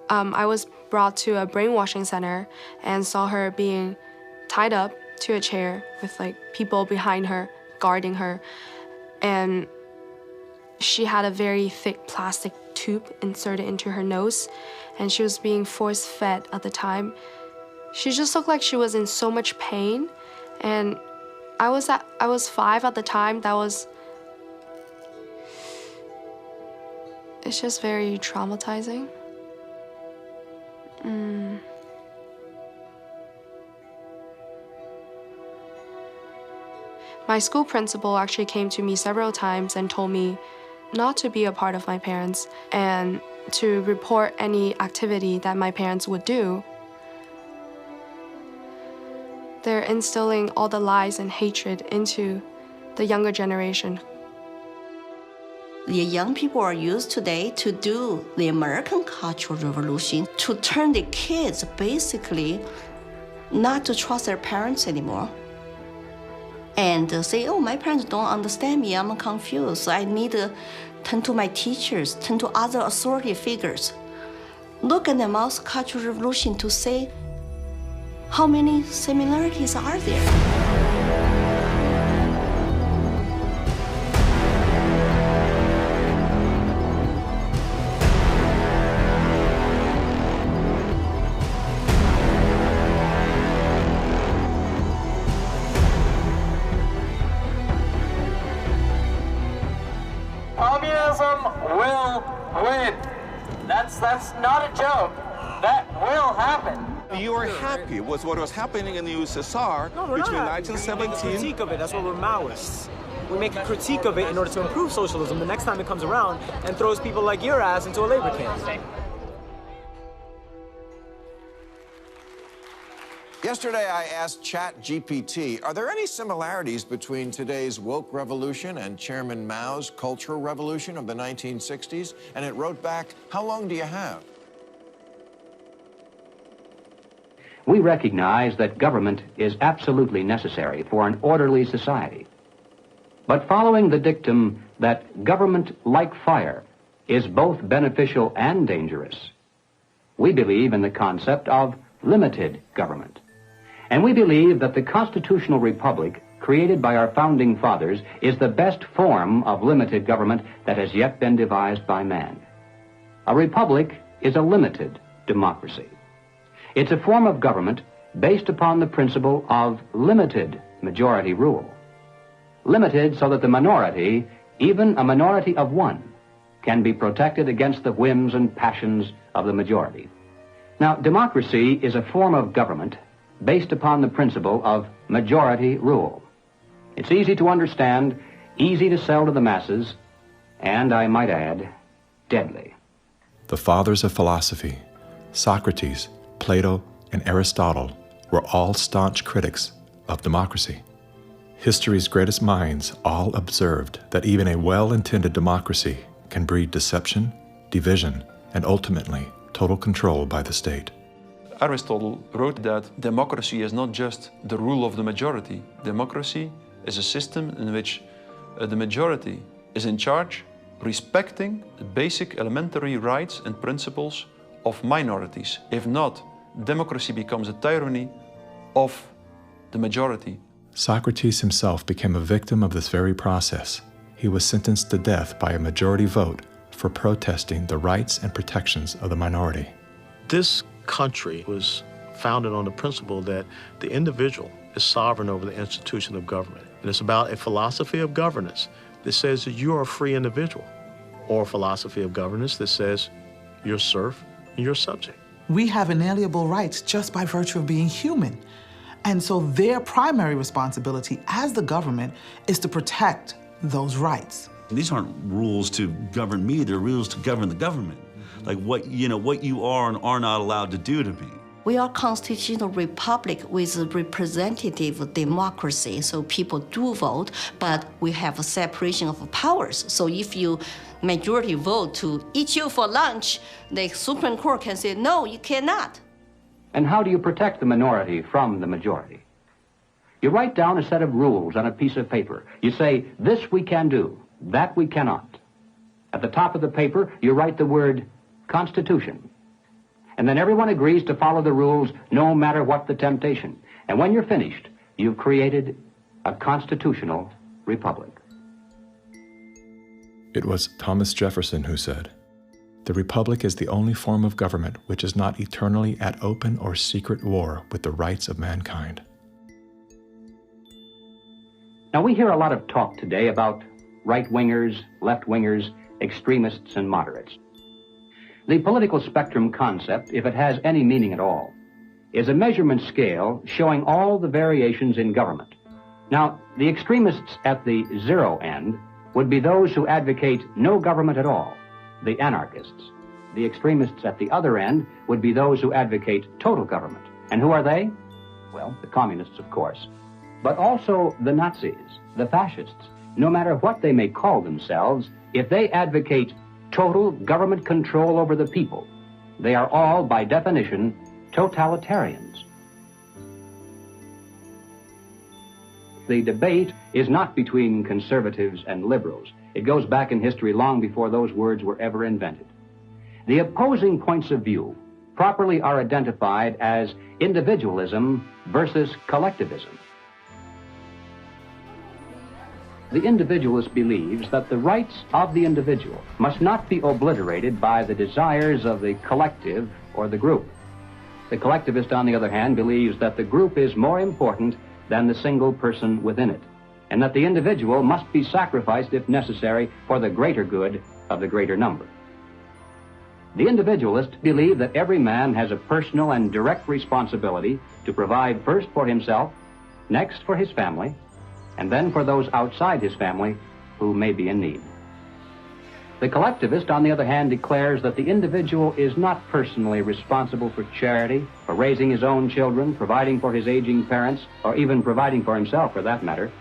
Speaker 26: I was brought to a brainwashing center and saw her being tied up to a chair with like people behind her guarding her, and she had a very thick plastic tube inserted into her nose, and she was being force-fed at the time. She just looked like she was in so much pain, and I was 5 at the time. It's just very traumatizing. My school principal actually came to me several times and told me not to be a part of my parents and to report any activity that my parents would do. They're instilling all the lies and hatred into the younger generation.
Speaker 21: The young people are used today to do the American Cultural Revolution, to turn the kids basically not to trust their parents anymore. And say, oh, my parents don't understand me, I'm confused, I need to turn to my teachers, turn to other authority figures. Look at the multicultural revolution to say, how many similarities are there?
Speaker 16: Communism will win. That's not a joke.
Speaker 11: That will happen.
Speaker 3: You are happy with what was happening in the USSR between 1917...
Speaker 5: We make a critique of it. That's what we're Maoists. We make a critique of it in order to improve socialism the next time it comes around and throws people like your ass into a labor camp.
Speaker 6: Yesterday, I asked ChatGPT, are there any similarities between today's woke revolution and Chairman Mao's Cultural Revolution of the 1960s? And it wrote back, how long do you have?
Speaker 7: We recognize that government is absolutely necessary for an orderly society. But following the dictum that government, like fire, is both beneficial and dangerous, we believe in the concept of limited government. And we believe that the constitutional republic created by our founding fathers is the best form of limited government that has yet been devised by man. A republic is a limited democracy. It's a form of government based upon the principle of limited majority rule. Limited so that the minority, even a minority of one, can be protected against the whims and passions of the majority. Now, democracy is a form of government based upon the principle of majority rule. It's easy to understand, easy to sell to the masses, and, I might add, deadly.
Speaker 2: The fathers of philosophy, Socrates, Plato, and Aristotle, were all staunch critics of democracy. History's greatest minds all observed that even a well-intended democracy can breed deception, division, and ultimately total control by the state.
Speaker 35: Aristotle wrote that democracy is not just the rule of the majority. Democracy is a system in which the majority is in charge, respecting the basic elementary rights and principles of minorities. If not, democracy becomes a tyranny of the majority.
Speaker 2: Socrates himself became a victim of this very process. He was sentenced to death by a majority vote for protesting the rights and protections of the minority.
Speaker 8: This country was founded on the principle that the individual is sovereign over the institution of government. And it's about a philosophy of governance that says that you are a free individual, or a philosophy of governance that says you're serf and you're subject.
Speaker 9: We have inalienable rights just by virtue of being human. And so their primary responsibility as the government is to protect those rights.
Speaker 10: These aren't rules to govern me, they're rules to govern the government. Like what you are and are not allowed to do to me.
Speaker 21: We are constitutional republic with a representative democracy, so people do vote, but we have a separation of powers. So if you majority vote to eat you for lunch, the Supreme Court can say, no, you cannot.
Speaker 7: And how do you protect the minority from the majority? You write down a set of rules on a piece of paper. You say, this we can do, that we cannot. At the top of the paper, you write the word Constitution. And then everyone agrees to follow the rules no matter what the temptation. And when you're finished, you've created a constitutional republic.
Speaker 2: It was Thomas Jefferson who said, "The republic is the only form of government which is not eternally at open or secret war with the rights of mankind."
Speaker 7: Now, we hear a lot of talk today about right-wingers, left-wingers, extremists, and moderates. The political spectrum concept, if it has any meaning at all, is a measurement scale showing all the variations in government. Now, the extremists at the zero end would be those who advocate no government at all, the anarchists. The extremists at the other end would be those who advocate total government. And who are they? Well, the communists, of course, but also the Nazis, the fascists. No matter what they may call themselves, if they advocate total government control over the people, they are all, by definition, totalitarians. The debate is not between conservatives and liberals. It goes back in history long before those words were ever invented. The opposing points of view properly are identified as individualism versus collectivism. The individualist believes that the rights of the individual must not be obliterated by the desires of the collective or the group. The collectivist, on the other hand, believes that the group is more important than the single person within it, and that the individual must be sacrificed if necessary for the greater good of the greater number. The individualists believe that every man has a personal and direct responsibility to provide first for himself, next for his family, and then for those outside his family who may be in need. The collectivist, on the other hand, declares that the individual is not personally responsible for charity, for raising his own children, providing for his aging parents, or even providing for himself, for that matter.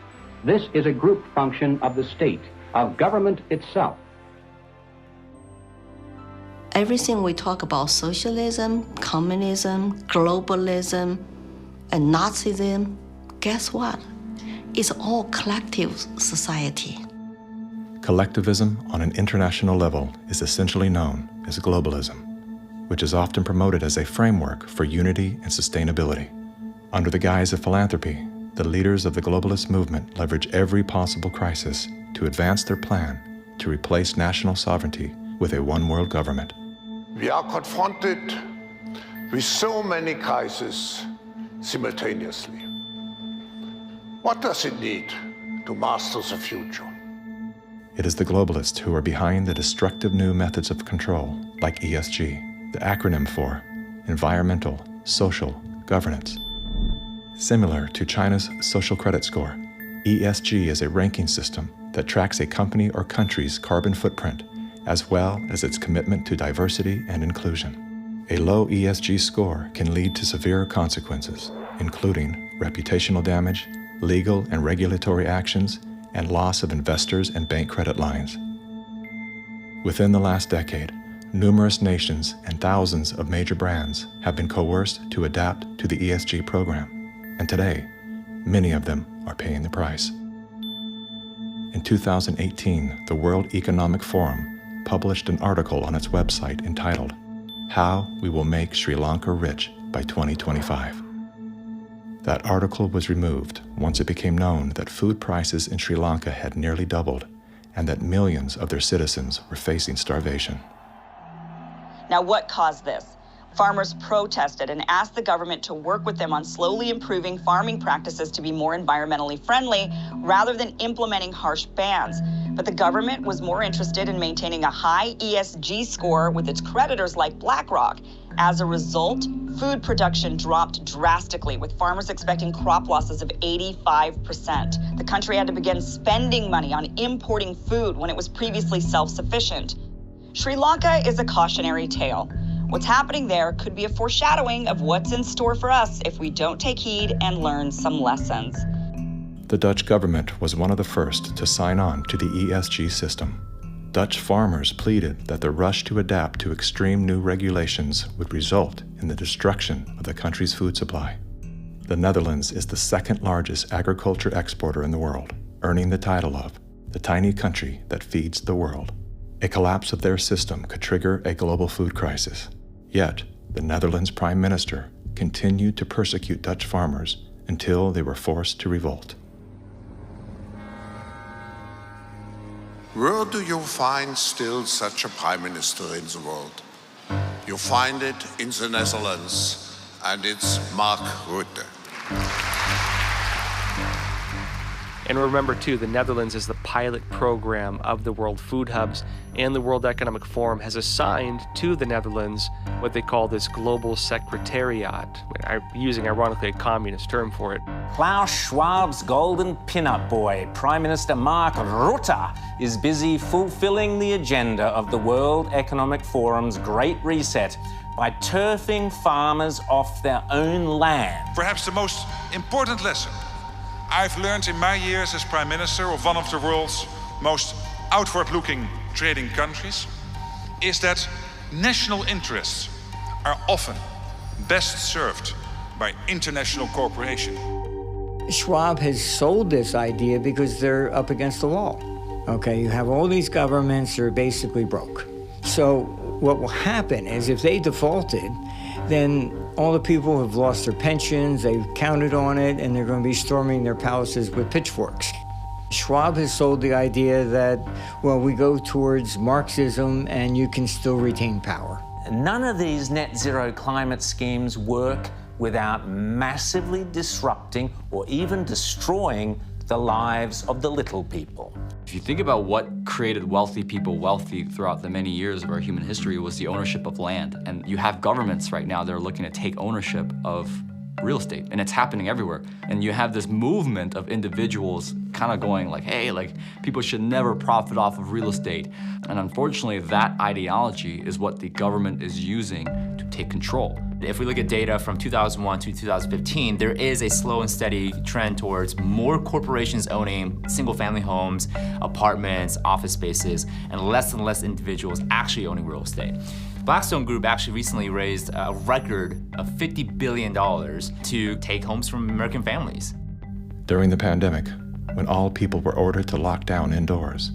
Speaker 7: This is a group function of the state, of government itself.
Speaker 21: Everything we talk about, socialism, communism, globalism, and Nazism, guess what? It's all collective society.
Speaker 2: Collectivism on an international level is essentially known as globalism, which is often promoted as a framework for unity and sustainability. Under the guise of philanthropy, the leaders of the globalist movement leverage every possible crisis to advance their plan to replace national sovereignty with a one-world government.
Speaker 1: We are confronted with so many crises simultaneously. What does it need to master the future?
Speaker 2: It is the globalists who are behind the destructive new methods of control, like ESG, the acronym for Environmental, Social, Governance. Similar to China's social credit score, ESG is a ranking system that tracks a company or country's carbon footprint, as well as its commitment to diversity and inclusion. A low ESG score can lead to severe consequences, including reputational damage, legal and regulatory actions, and loss of investors and bank credit lines. Within the last decade, numerous nations and thousands of major brands have been coerced to adapt to the ESG program, and today, many of them are paying the price. In 2018, the World Economic Forum published an article on its website entitled, "How We Will Make Sri Lanka Rich by 2025. That article was removed once it became known that food prices in Sri Lanka had nearly doubled and that millions of their citizens were facing starvation.
Speaker 4: Now, what caused this? Farmers protested and asked the government to work with them on slowly improving farming practices to be more environmentally friendly rather than implementing harsh bans. But the government was more interested in maintaining a high ESG score with its creditors like BlackRock. As a result, food production dropped drastically, with farmers expecting crop losses of 85%. The country had to begin spending money on importing food when it was previously self-sufficient. Sri Lanka is a cautionary tale. What's happening there could be a foreshadowing of what's in store for us if we don't take heed and learn some lessons.
Speaker 2: The Dutch government was one of the first to sign on to the ESG system. Dutch farmers pleaded that the rush to adapt to extreme new regulations would result in the destruction of the country's food supply. The Netherlands is the second largest agriculture exporter in the world, earning the title of the tiny country that feeds the world. A collapse of their system could trigger a global food crisis. Yet, the Netherlands Prime Minister continued to persecute Dutch farmers until they were forced to revolt.
Speaker 1: Where do you find still such a prime minister in the world? You find it in the Netherlands, and it's Mark Rutte.
Speaker 12: And remember, too, the Netherlands is the pilot program of the World Food Hubs, and the World Economic Forum has assigned to the Netherlands what they call this Global Secretariat, using, ironically, a communist term for it.
Speaker 15: Klaus Schwab's golden pin-up boy, Prime Minister Mark Rutte, is busy fulfilling the agenda of the World Economic Forum's Great Reset by turfing farmers off their own land.
Speaker 17: Perhaps the most important lesson I've learned in my years as Prime Minister of one of the world's most outward-looking trading countries is that national interests are often best served by international cooperation.
Speaker 18: Schwab has sold this idea because they're up against the wall. Okay, you have all these governments that are basically broke. So what will happen is if they defaulted, then all the people have lost their pensions, they've counted on it, and they're going to be storming their palaces with pitchforks. Schwab has sold the idea that, well, we go towards Marxism and you can still retain power.
Speaker 15: None of these net zero climate schemes work without massively disrupting or even destroying the lives of the little people.
Speaker 13: If you think about what created wealthy people wealthy throughout the many years of our human history, was the ownership of land. And you have governments right now that are looking to take ownership of real estate, and it's happening everywhere. And you have this movement of individuals kind of going like, hey, like, people should never profit off of real estate. And unfortunately, that ideology is what the government is using to take control.
Speaker 14: If we look at data from 2001 to 2015, there is a slow and steady trend towards more corporations owning single-family homes, apartments, office spaces, and less individuals actually owning real estate. Blackstone Group actually recently raised a record of $50 billion to take homes from American families.
Speaker 2: During the pandemic, when all people were ordered to lock down indoors,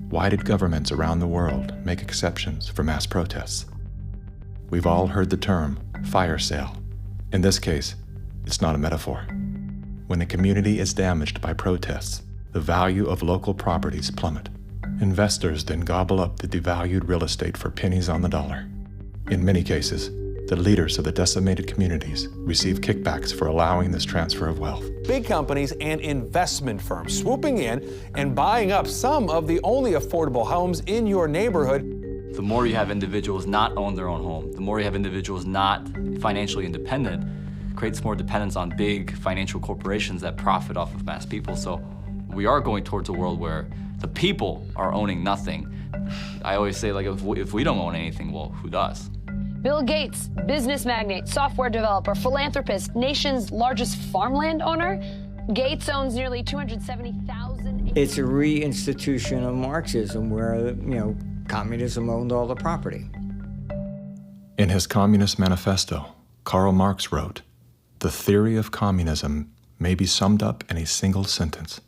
Speaker 2: why did governments around the world make exceptions for mass protests? We've all heard the term fire sale. In this case, it's not a metaphor. When a community is damaged by protests, the value of local properties plummet. Investors then gobble up the devalued real estate for pennies on the dollar. In many cases, the leaders of the decimated communities receive kickbacks for allowing this transfer of wealth.
Speaker 20: Big companies and investment firms swooping in and buying up some of the only affordable homes in your neighborhood.
Speaker 13: The more you have individuals not own their own home, the more you have individuals not financially independent, creates more dependence on big financial corporations that profit off of mass people. So we are going towards a world where the people are owning nothing. I always say, like, if we don't own anything, well, who does?
Speaker 22: Bill Gates, business magnate, software developer, philanthropist, nation's largest farmland owner. Gates owns nearly 270,000 acres.
Speaker 18: It's a reinstitution of Marxism where, communism owned all the property.
Speaker 2: In his Communist Manifesto, Karl Marx wrote, "The theory of communism may be summed up in a single sentence: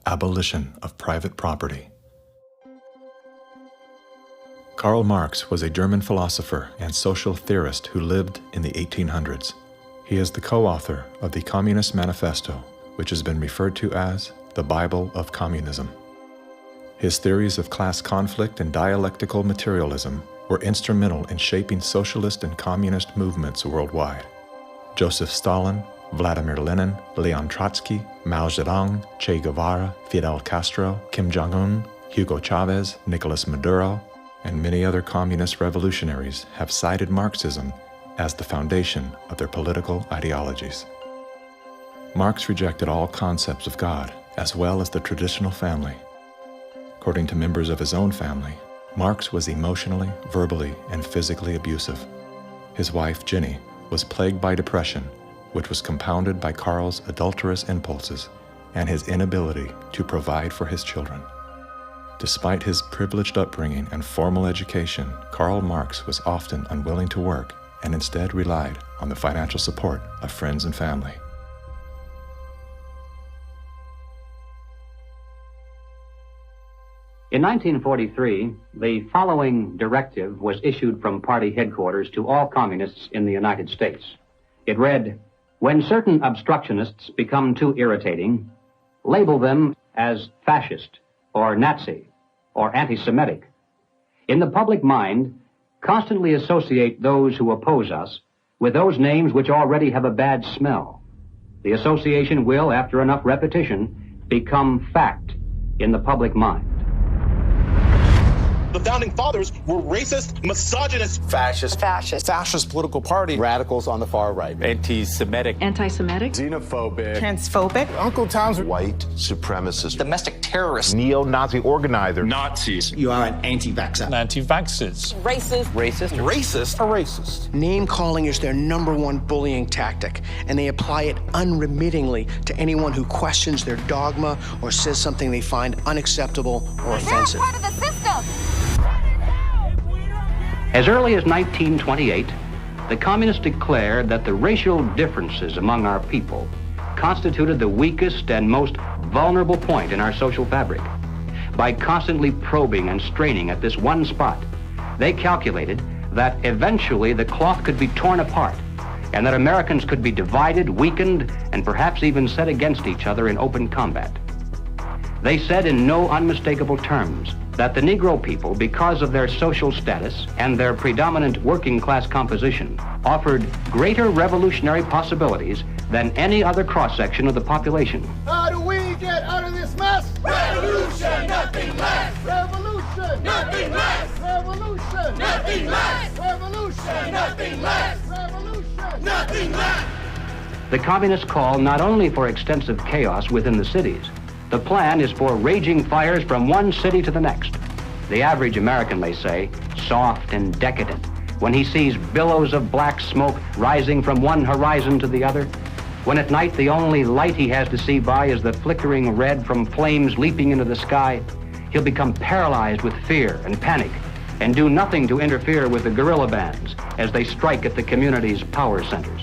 Speaker 2: abolition of private property." Karl Marx was a German philosopher and social theorist who lived in the 1800s. He is the co-author of the Communist Manifesto, which has been referred to as the Bible of Communism. His theories of class conflict and dialectical materialism were instrumental in shaping socialist and communist movements worldwide. Joseph Stalin, Vladimir Lenin, Leon Trotsky, Mao Zedong, Che Guevara, Fidel Castro, Kim Jong-un, Hugo Chavez, Nicolas Maduro, and many other communist revolutionaries have cited Marxism as the foundation of their political ideologies. Marx rejected all concepts of God, as well as the traditional family. According to members of his own family, Marx was emotionally, verbally, and physically abusive. His wife, Jenny, was plagued by depression, which was compounded by Karl's adulterous impulses and his inability to provide for his children. Despite his privileged upbringing and formal education, Karl Marx was often unwilling to work and instead relied on the financial support of friends and family.
Speaker 7: In 1943, the following directive was issued from party headquarters to all communists in the United States. It read, "When certain obstructionists become too irritating, label them as fascist or Nazi or anti-Semitic. In the public mind, constantly associate those who oppose us with those names which already have a bad smell. The association will, after enough repetition, become fact in the public mind."
Speaker 23: The founding fathers were racist, misogynist,
Speaker 20: Fascist political party, radicals on the far right, anti-Semitic,
Speaker 24: xenophobic,
Speaker 23: transphobic,
Speaker 24: Uncle Tom's white supremacist,
Speaker 23: domestic terrorist,
Speaker 24: neo-Nazi organizer,
Speaker 23: Nazis.
Speaker 24: You are an anti-vaxxer.
Speaker 20: anti-vaxxers,
Speaker 23: racist.
Speaker 25: Name calling is their number one bullying tactic, and they apply it unremittingly to anyone who questions their dogma or says something they find unacceptable or offensive.
Speaker 27: They're part of the system.
Speaker 7: As early as 1928, the communists declared that the racial differences among our people constituted the weakest and most vulnerable point in our social fabric. By constantly probing and straining at this one spot, they calculated that eventually the cloth could be torn apart and that Americans could be divided, weakened, and perhaps even set against each other in open combat. They said in no unmistakable terms that the Negro people, because of their social status and their predominant working class composition, offered greater revolutionary possibilities than any other cross-section of the population.
Speaker 24: How do we get out of this mess? Revolution!
Speaker 3: Nothing less. Revolution. Nothing less. Revolution. Nothing less.
Speaker 7: The communists call not only for extensive chaos within the cities, the plan is for raging fires from one city to the next. The average American, they say, soft and decadent, when he sees billows of black smoke rising from one horizon to the other, when at night the only light he has to see by is the flickering red from flames leaping into the sky, he'll become paralyzed with fear and panic and do nothing to interfere with the guerrilla bands as they strike at the community's power centers.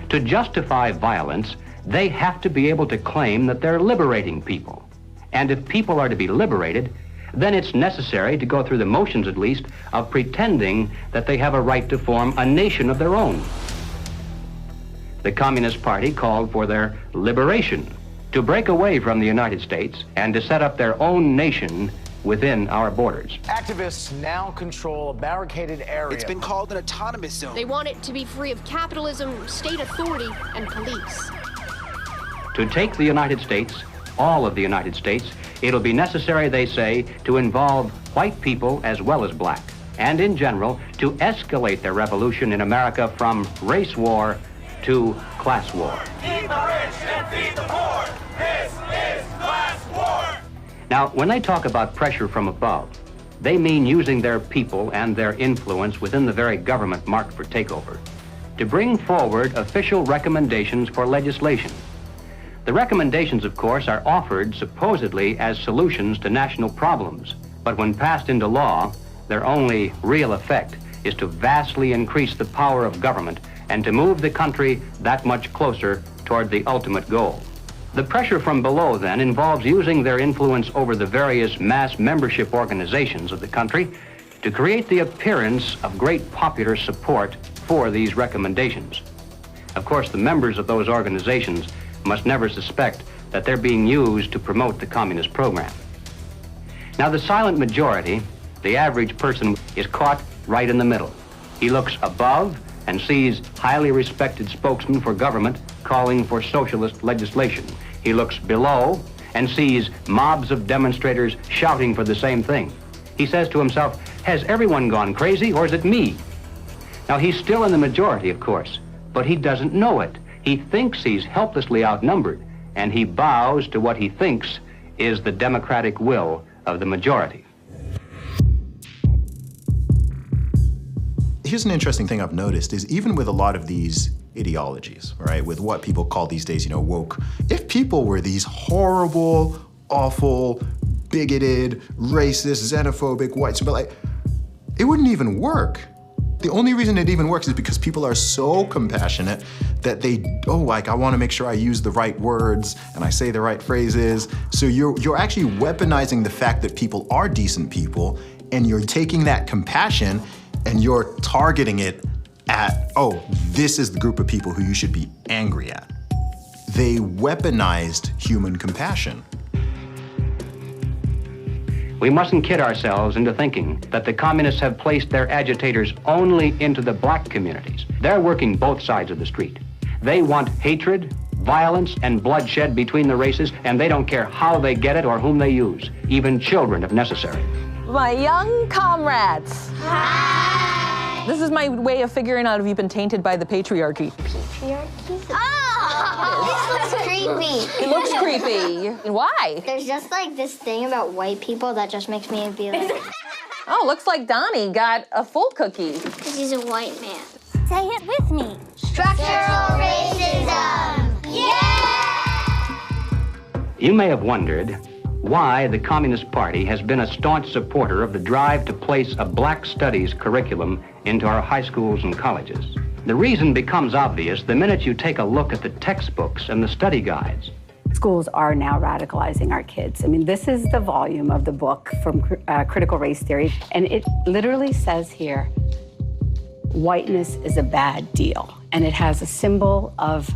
Speaker 7: To justify violence, they have to be able to claim that they're liberating people. And if people are to be liberated, then it's necessary to go through the motions, at least, of pretending that they have a right to form a nation of their own. The Communist Party called for their liberation, to break away from the United States and to set up their own nation within our borders.
Speaker 5: Activists now control a barricaded area.
Speaker 6: It's been called an autonomous zone.
Speaker 11: They want it to be free of capitalism, state authority, and police.
Speaker 7: To take the United States, all of the United States, it'll be necessary, they say, to involve white people as well as black, and in general, to escalate the revolution in America from race war to class war.
Speaker 3: Feed the rich and feed the poor. This is class war.
Speaker 7: Now, when they talk about pressure from above, they mean using their people and their influence within the very government marked for takeover to bring forward official recommendations for legislation. The recommendations, of course, are offered supposedly as solutions to national problems, but when passed into law, their only real effect is to vastly increase the power of government and to move the country that much closer toward the ultimate goal. The pressure from below, then, involves using their influence over the various mass membership organizations of the country to create the appearance of great popular support for these recommendations. Of course, the members of those organizations must never suspect that they're being used to promote the communist program. Now, the silent majority, the average person, is caught right in the middle. He looks above and sees highly respected spokesmen for government calling for socialist legislation. He looks below and sees mobs of demonstrators shouting for the same thing. He says to himself, has everyone gone crazy or is it me? Now, he's still in the majority, of course, but he doesn't know it. He thinks he's helplessly outnumbered, and he bows to what he thinks is the democratic will of the majority.
Speaker 16: Here's an interesting thing I've noticed is even with a lot of these ideologies, right, with what people call these days, woke, if people were these horrible, awful, bigoted, racist, xenophobic, white, it wouldn't even work. The only reason it even works is because people are so compassionate that I want to make sure I use the right words and I say the right phrases. So you're actually weaponizing the fact that people are decent people, and you're taking that compassion and you're targeting it at, this is the group of people who you should be angry at. They weaponized human compassion.
Speaker 7: We mustn't kid ourselves into thinking that the communists have placed their agitators only into the black communities. They're working both sides of the street. They want hatred, violence, and bloodshed between the races, and they don't care how they get it or whom they use, even children if necessary.
Speaker 19: My young comrades. Hi. This is my way of figuring out if you've been tainted by the patriarchy.
Speaker 26: Patriarchy? Oh! This looks creepy.
Speaker 19: It looks creepy. Why?
Speaker 26: There's just like this thing about white people that just makes me be like...
Speaker 19: Oh, looks like Donnie got a full cookie.
Speaker 26: Because he's a white man.
Speaker 27: Say it with me.
Speaker 26: Structural racism! Yeah!
Speaker 7: You may have wondered why the Communist Party has been a staunch supporter of the drive to place a black studies curriculum into our high schools and colleges. The reason becomes obvious the minute you take a look at the textbooks and the study guides.
Speaker 28: Schools are now radicalizing our kids. I mean, this is the volume of the book from Critical Race Theory, and it literally says here, whiteness is a bad deal, and it has a symbol of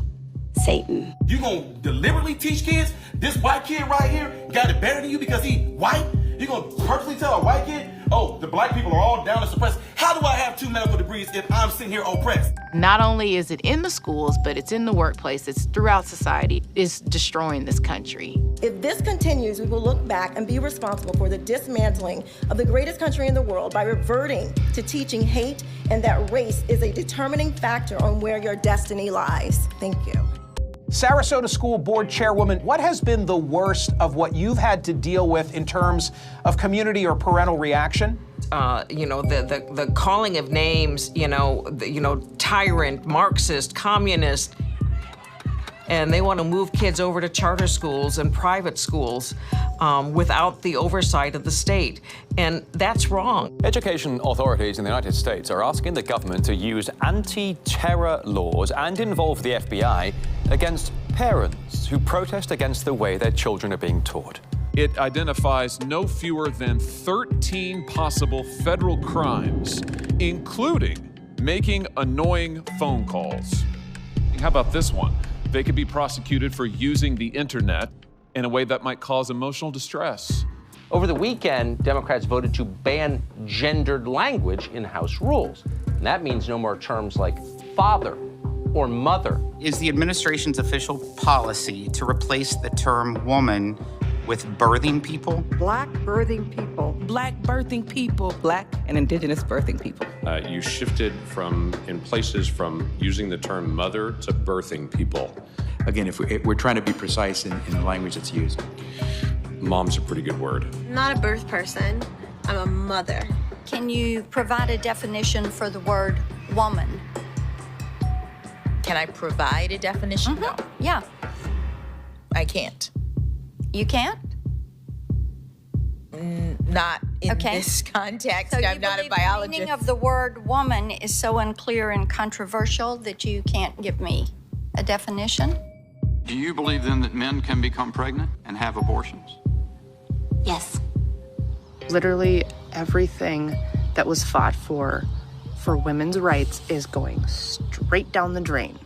Speaker 28: Satan.
Speaker 29: You gonna deliberately teach kids this white kid right here got it better than you because he white? You gonna purposely tell a white kid, oh, the black people are all down to suppress? How do I have 2 medical degrees if I'm sitting here oppressed?
Speaker 1: Not only is it in the schools, but it's in the workplace, it's throughout society. It's destroying this country.
Speaker 4: If this continues, we will look back and be responsible for the dismantling of the greatest country in the world by reverting to teaching hate and that race is a determining factor on where your destiny lies. Thank you.
Speaker 8: Sarasota School Board Chairwoman, what has been the worst of what you've had to deal with in terms of community or parental reaction?
Speaker 9: The calling of names, tyrant, Marxist, communist, and they want to move kids over to charter schools and private schools without the oversight of the state. And that's wrong.
Speaker 10: Education authorities in the United States are asking the government to use anti-terror laws and involve the FBI against parents who protest against the way their children are being taught.
Speaker 12: It identifies no fewer than 13 possible federal crimes, including making annoying phone calls. How about this one? They could be prosecuted for using the internet in a way that might cause emotional distress.
Speaker 17: Over the weekend, Democrats voted to ban gendered language in House rules. And that means no more terms like father or mother.
Speaker 21: Is the administration's official policy to replace the term woman with birthing people?
Speaker 27: Black birthing people.
Speaker 9: Black birthing people. Black and indigenous birthing people.
Speaker 30: You shifted in places from using the term mother to birthing people.
Speaker 31: Again, if we're trying to be precise in the language that's used.
Speaker 30: Mom's a pretty good word.
Speaker 11: I'm not a birth person, I'm a mother. Can you provide a definition for the word woman?
Speaker 32: Can I provide a definition?
Speaker 11: Mm-hmm.
Speaker 32: No.
Speaker 11: Yeah.
Speaker 32: I can't.
Speaker 11: You can't?
Speaker 32: Not in this context.
Speaker 11: So
Speaker 32: I'm not a biologist.
Speaker 11: The meaning of the word woman is so unclear and controversial that you can't give me a definition?
Speaker 33: Do you believe then that men can become pregnant and have abortions?
Speaker 11: Yes.
Speaker 34: Literally everything that was fought for women's rights is going straight down the drain.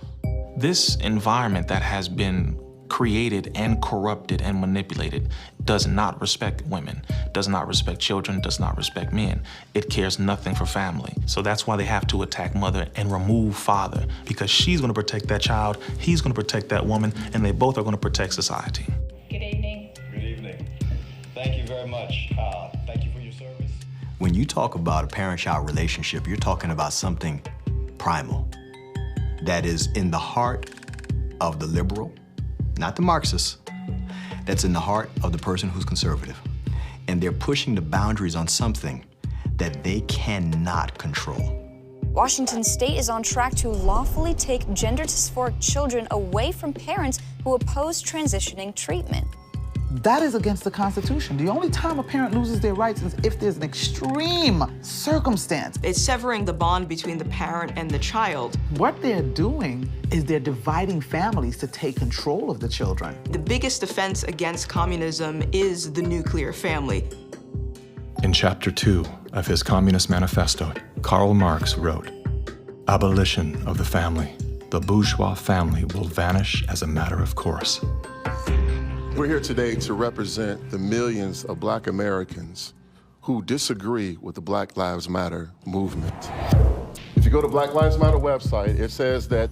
Speaker 35: This environment that has been created and corrupted and manipulated does not respect women, does not respect children, does not respect men. It cares nothing for family. So that's why they have to attack mother and remove father, because she's gonna protect that child, he's gonna protect that woman, and they both are gonna protect society.
Speaker 36: Good evening. Good evening. Thank you very much. Thank you for your service.
Speaker 37: When you talk about a parent-child relationship, you're talking about something primal that is in the heart of the liberal, not the Marxist, that's in the heart of the person who's conservative. And they're pushing the boundaries on something that they cannot control.
Speaker 38: Washington State is on track to lawfully take gender dysphoric children away from parents who oppose transitioning treatment.
Speaker 39: That is against the Constitution. The only time a parent loses their rights is if there's an extreme circumstance.
Speaker 9: It's severing the bond between the parent and the child.
Speaker 39: What they're doing is they're dividing families to take control of the children.
Speaker 9: The biggest offense against communism is the nuclear family.
Speaker 2: In Chapter 2 of his Communist Manifesto, Karl Marx wrote, "Abolition of the family. The bourgeois family will vanish as a matter of course."
Speaker 24: We're here today to represent the millions of Black Americans who disagree with the Black Lives Matter movement. If you go to Black Lives Matter website, it says that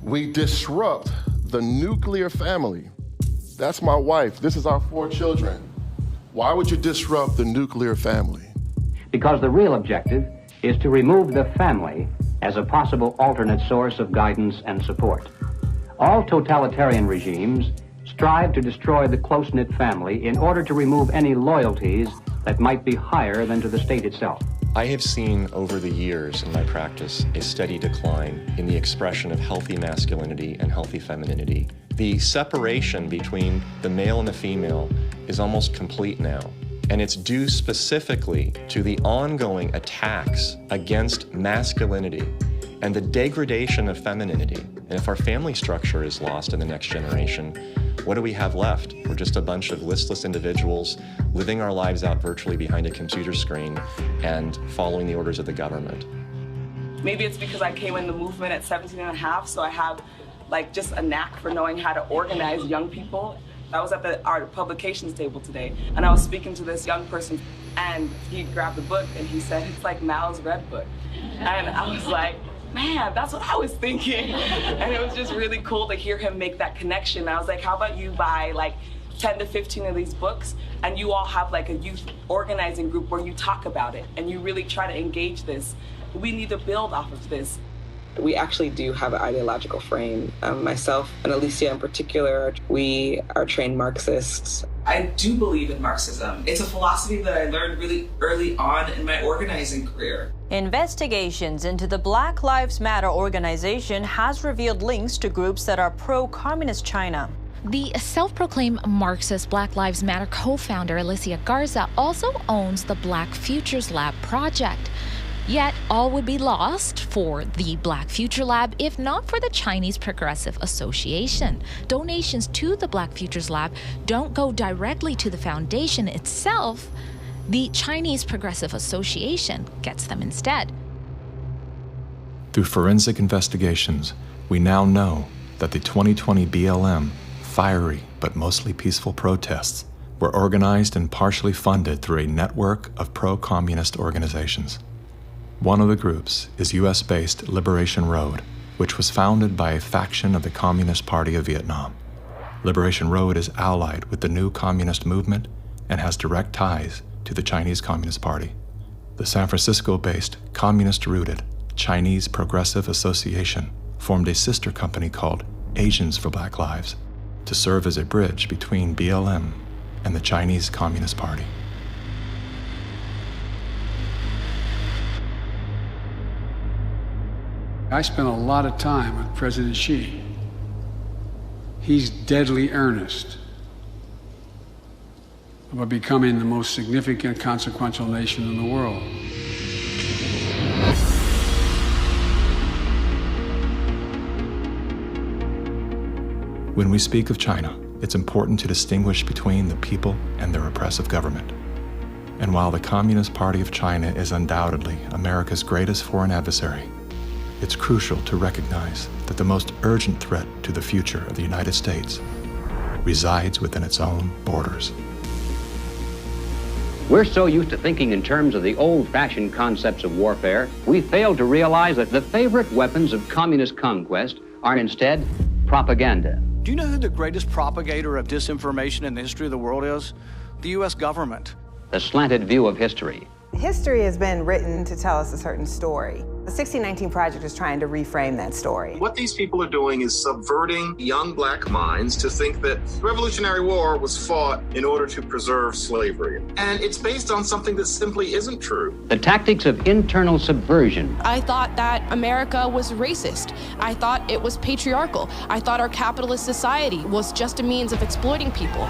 Speaker 24: we disrupt the nuclear family. That's my wife. This is our 4 children. Why would you disrupt the nuclear family?
Speaker 7: Because the real objective is to remove the family as a possible alternate source of guidance and support. All totalitarian regimes strive to destroy the close-knit family in order to remove any loyalties that might be higher than to the state itself.
Speaker 40: I have seen over the years in my practice a steady decline in the expression of healthy masculinity and healthy femininity. The separation between the male and the female is almost complete now. And it's due specifically to the ongoing attacks against masculinity and the degradation of femininity. And if our family structure is lost in the next generation, what do we have left? We're just a bunch of listless individuals living our lives out virtually behind a computer screen and following the orders of the government.
Speaker 9: Maybe it's because I came in the movement at 17 and a half, so I have just a knack for knowing how to organize young people. I was at the art publications table today, and I was speaking to this young person
Speaker 1: And he grabbed the book and he said, it's like Mao's Red Book. And I was like, man, that's what I was thinking. And it was just really cool to hear him make that connection. I was like, how about you buy like 10 to 15 of these books and you all have like a youth organizing group where you talk about it and you really try to engage this. We need to build off of this. We actually do have an ideological frame. Myself and Alicia in particular, we are trained Marxists. I do believe in Marxism. It's a philosophy that I learned really early on in my organizing career.
Speaker 3: Investigations into the Black Lives Matter organization has revealed links to groups that are pro-communist China.
Speaker 4: The self-proclaimed Marxist Black Lives Matter co-founder Alicia Garza also owns the Black Futures Lab project. Yet, all would be lost for the Black Future Lab if not for the Chinese Progressive Association. Donations to the Black Futures Lab don't go directly to the foundation itself. The Chinese Progressive Association gets them instead.
Speaker 2: Through forensic investigations, we now know that the 2020 BLM fiery but mostly peaceful protests were organized and partially funded through a network of pro-communist organizations. One of the groups is US-based Liberation Road, which was founded by a faction of the Communist Party of Vietnam. Liberation Road is allied with the new communist movement and has direct ties to the Chinese Communist Party. The San Francisco-based, communist-rooted Chinese Progressive Association formed a sister company called Asians for Black Lives to serve as a bridge between BLM and the Chinese Communist Party.
Speaker 5: I spent a lot of time with President Xi. He's deadly earnest about becoming the most significant, consequential nation in the world.
Speaker 2: When we speak of China, it's important to distinguish between the people and their oppressive government. And while the Communist Party of China is undoubtedly America's greatest foreign adversary, it's crucial to recognize that the most urgent threat to the future of the United States resides within its own borders.
Speaker 7: We're so used to thinking in terms of the old-fashioned concepts of warfare, we fail to realize that the favorite weapons of communist conquest are instead propaganda.
Speaker 6: Do you know who the greatest propagator of disinformation in the history of the world is? The U.S. government.
Speaker 7: The slanted view of history.
Speaker 8: History has been written to tell us a certain story. The 1619 Project is trying to reframe that story.
Speaker 10: What these people are doing is subverting young black minds to think that the Revolutionary War was fought in order to preserve slavery. And it's based on something that simply isn't true.
Speaker 7: The tactics of internal subversion.
Speaker 13: I thought that America was racist. I thought it was patriarchal. I thought our capitalist society was just a means of exploiting people.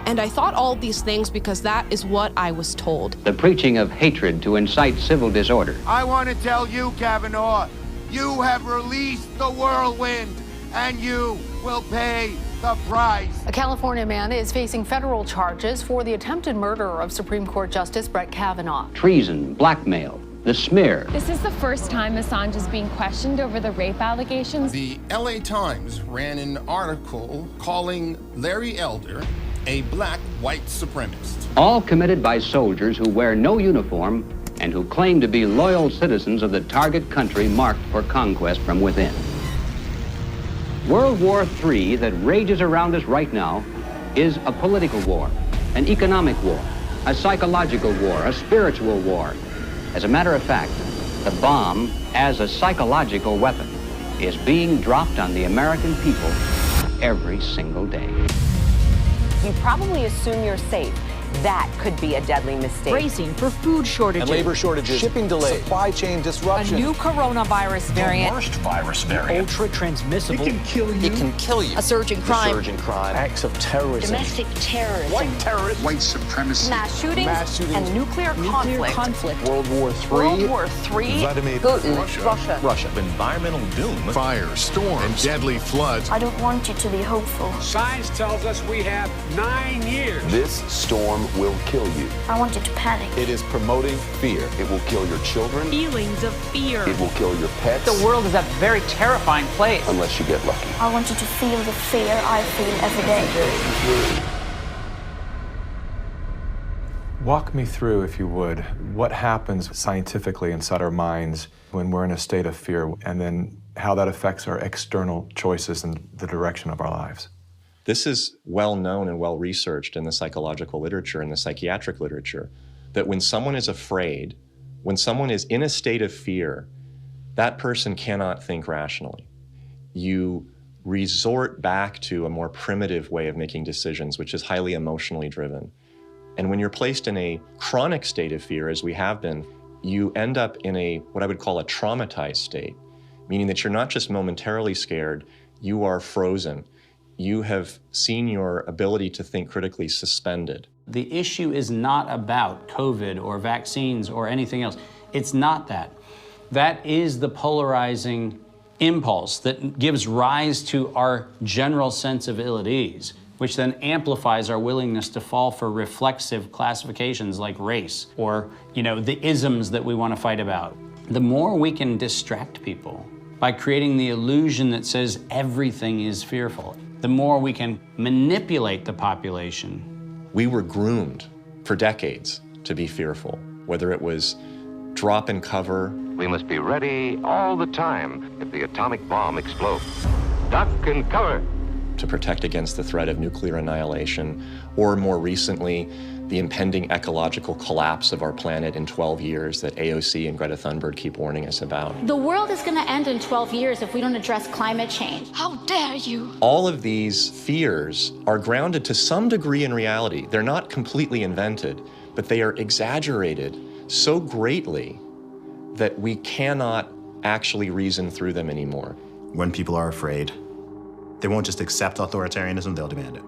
Speaker 13: And I thought all these things because that is what I was told.
Speaker 7: The preaching of hatred to incite civil disorder.
Speaker 14: I want to tell you, Kavanaugh, you have released the whirlwind, and you will pay the price.
Speaker 15: A California man is facing federal charges for the attempted murder of Supreme Court Justice Brett Kavanaugh.
Speaker 7: Treason, blackmail, the smear.
Speaker 16: This is the first time Assange is being questioned over the rape allegations.
Speaker 14: The LA Times ran an article calling Larry Elder a black white supremacist.
Speaker 7: All committed by soldiers who wear no uniform and who claim to be loyal citizens of the target country marked for conquest from within. World War III that rages around us right now is a political war, an economic war, a psychological war, a spiritual war. As a matter of fact, the bomb, as a psychological weapon, is being dropped on the American people every single day.
Speaker 18: You probably assume you're safe. That could be a deadly mistake.
Speaker 19: Bracing for food shortages.
Speaker 20: And labor shortages.
Speaker 19: Shipping delays.
Speaker 20: Supply chain disruption.
Speaker 19: A new coronavirus variant.
Speaker 20: The worst virus variant.
Speaker 19: Ultra transmissible.
Speaker 20: It can kill you.
Speaker 19: It can kill you. A surge in crime.
Speaker 20: A surge in crime. Acts of terrorism.
Speaker 15: Domestic terrorism.
Speaker 20: White terrorists.
Speaker 14: White supremacy.
Speaker 15: Mass shootings. And nuclear conflict.
Speaker 20: World War III.
Speaker 15: World War III.
Speaker 20: Vladimir
Speaker 15: Putin.
Speaker 20: Russia.
Speaker 40: Environmental doom.
Speaker 14: Fire, storms, and deadly floods.
Speaker 15: I don't want you to be hopeful.
Speaker 5: Science tells us we have 9 years.
Speaker 40: This storm will kill you.
Speaker 15: I want you to panic.
Speaker 40: It is promoting fear. It will kill your children.
Speaker 19: Feelings of fear.
Speaker 40: It will kill your pets.
Speaker 15: The world is a very terrifying place.
Speaker 40: Unless you get lucky.
Speaker 15: I want you to feel the fear I feel every day.
Speaker 2: Walk me through, if you would, what happens scientifically inside our minds when we're in a state of fear, and then how that affects our external choices and the direction of our lives.
Speaker 40: This is well known and well researched in the psychological literature and the psychiatric literature, that when someone is afraid, when someone is in a state of fear, that person cannot think rationally. You resort back to a more primitive way of making decisions, which is highly emotionally driven. And when you're placed in a chronic state of fear, as we have been, you end up in a, what I would call a traumatized state, meaning that you're not just momentarily scared, you are frozen. You have seen your ability to think critically suspended.
Speaker 11: The issue is not about COVID or vaccines or anything else. It's not that. That is the polarizing impulse that gives rise to our general sense of ill at ease, which then amplifies our willingness to fall for reflexive classifications like race or, the isms that we want to fight about. The more we can distract people by creating the illusion that says everything is fearful, the more we can manipulate the population.
Speaker 40: We were groomed for decades to be fearful, whether it was drop and cover.
Speaker 12: We must be ready all the time if the atomic bomb explodes. Duck and cover.
Speaker 40: To protect against the threat of nuclear annihilation, or more recently, the impending ecological collapse of our planet in 12 years that AOC and Greta Thunberg keep warning us about.
Speaker 17: The world is going to end in 12 years if we don't address climate change. How dare you?
Speaker 40: All of these fears are grounded to some degree in reality. They're not completely invented, but they are exaggerated so greatly that we cannot actually reason through them anymore.
Speaker 21: When people are afraid, they won't just accept authoritarianism, they'll demand it.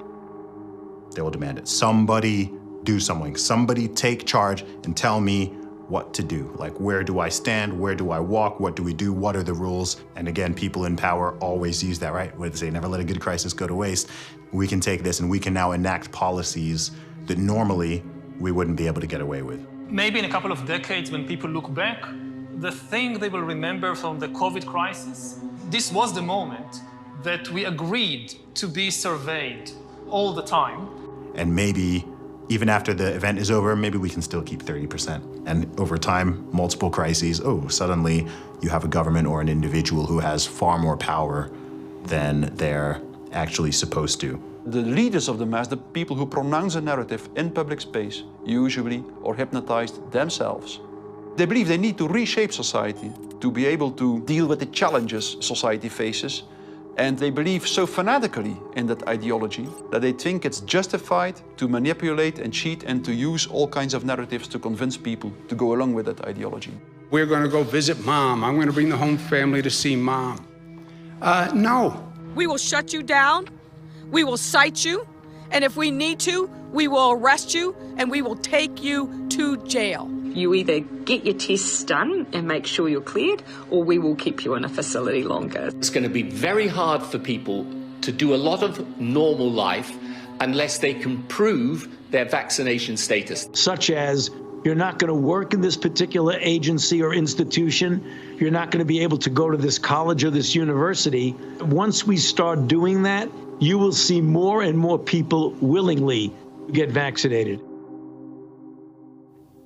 Speaker 21: They will demand it. Somebody do something. Somebody take charge and tell me what to do. Like, where do I stand? Where do I walk? What do we do? What are the rules? And again, people in power always use that, right? What do they say? Never let a good crisis go to waste. We can take this and we can now enact policies that normally we wouldn't be able to get away with.
Speaker 22: Maybe in a couple of decades, when people look back, the thing they will remember from the COVID crisis, this was the moment that we agreed to be surveyed all the time.
Speaker 21: And maybe even after the event is over, maybe we can still keep 30%. And over time, multiple crises, suddenly you have a government or an individual who has far more power than they're actually supposed to.
Speaker 23: The leaders of the mass, the people who pronounce a narrative in public space, usually are hypnotized themselves. They believe they need to reshape society to be able to deal with the challenges society faces. And they believe so fanatically in that ideology that they think it's justified to manipulate and cheat and to use all kinds of narratives to convince people to go along with that ideology.
Speaker 5: We're going to go visit Mom. I'm going to bring the home family to see Mom. No.
Speaker 25: We will shut you down. We will cite you. And if we need to, we will arrest you and we will take you to jail.
Speaker 26: You either get your tests done and make sure you're cleared, or we will keep you in a facility longer.
Speaker 27: It's going to be very hard for people to do a lot of normal life unless they can prove their vaccination status.
Speaker 28: Such as, you're not going to work in this particular agency or institution. You're not going to be able to go to this college or this university. Once we start doing that, you will see more and more people willingly get vaccinated.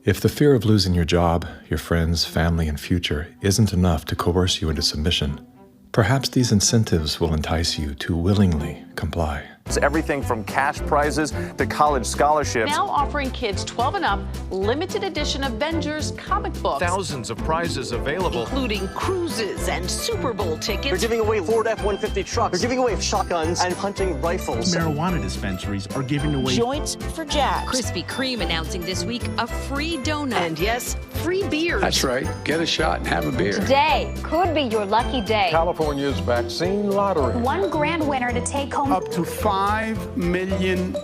Speaker 2: If the fear of losing your job, your friends, family, and future isn't enough to coerce you into submission, perhaps these incentives will entice you to willingly comply.
Speaker 20: It's everything from cash prizes to college scholarships.
Speaker 15: Now offering kids 12 and up limited edition Avengers comic books.
Speaker 20: Thousands of prizes available,
Speaker 19: including cruises and Super Bowl tickets.
Speaker 29: They're giving away Ford F-150 trucks. They're giving away shotguns and hunting rifles.
Speaker 30: Marijuana dispensaries are giving away
Speaker 19: joints for jabs.
Speaker 31: Krispy Kreme announcing this week a free donut.
Speaker 19: And yes, free beers.
Speaker 5: That's right. Get a shot and have a beer.
Speaker 32: Today could be your lucky day.
Speaker 24: California's vaccine lottery.
Speaker 32: One grand winner to take home
Speaker 5: up to $5 million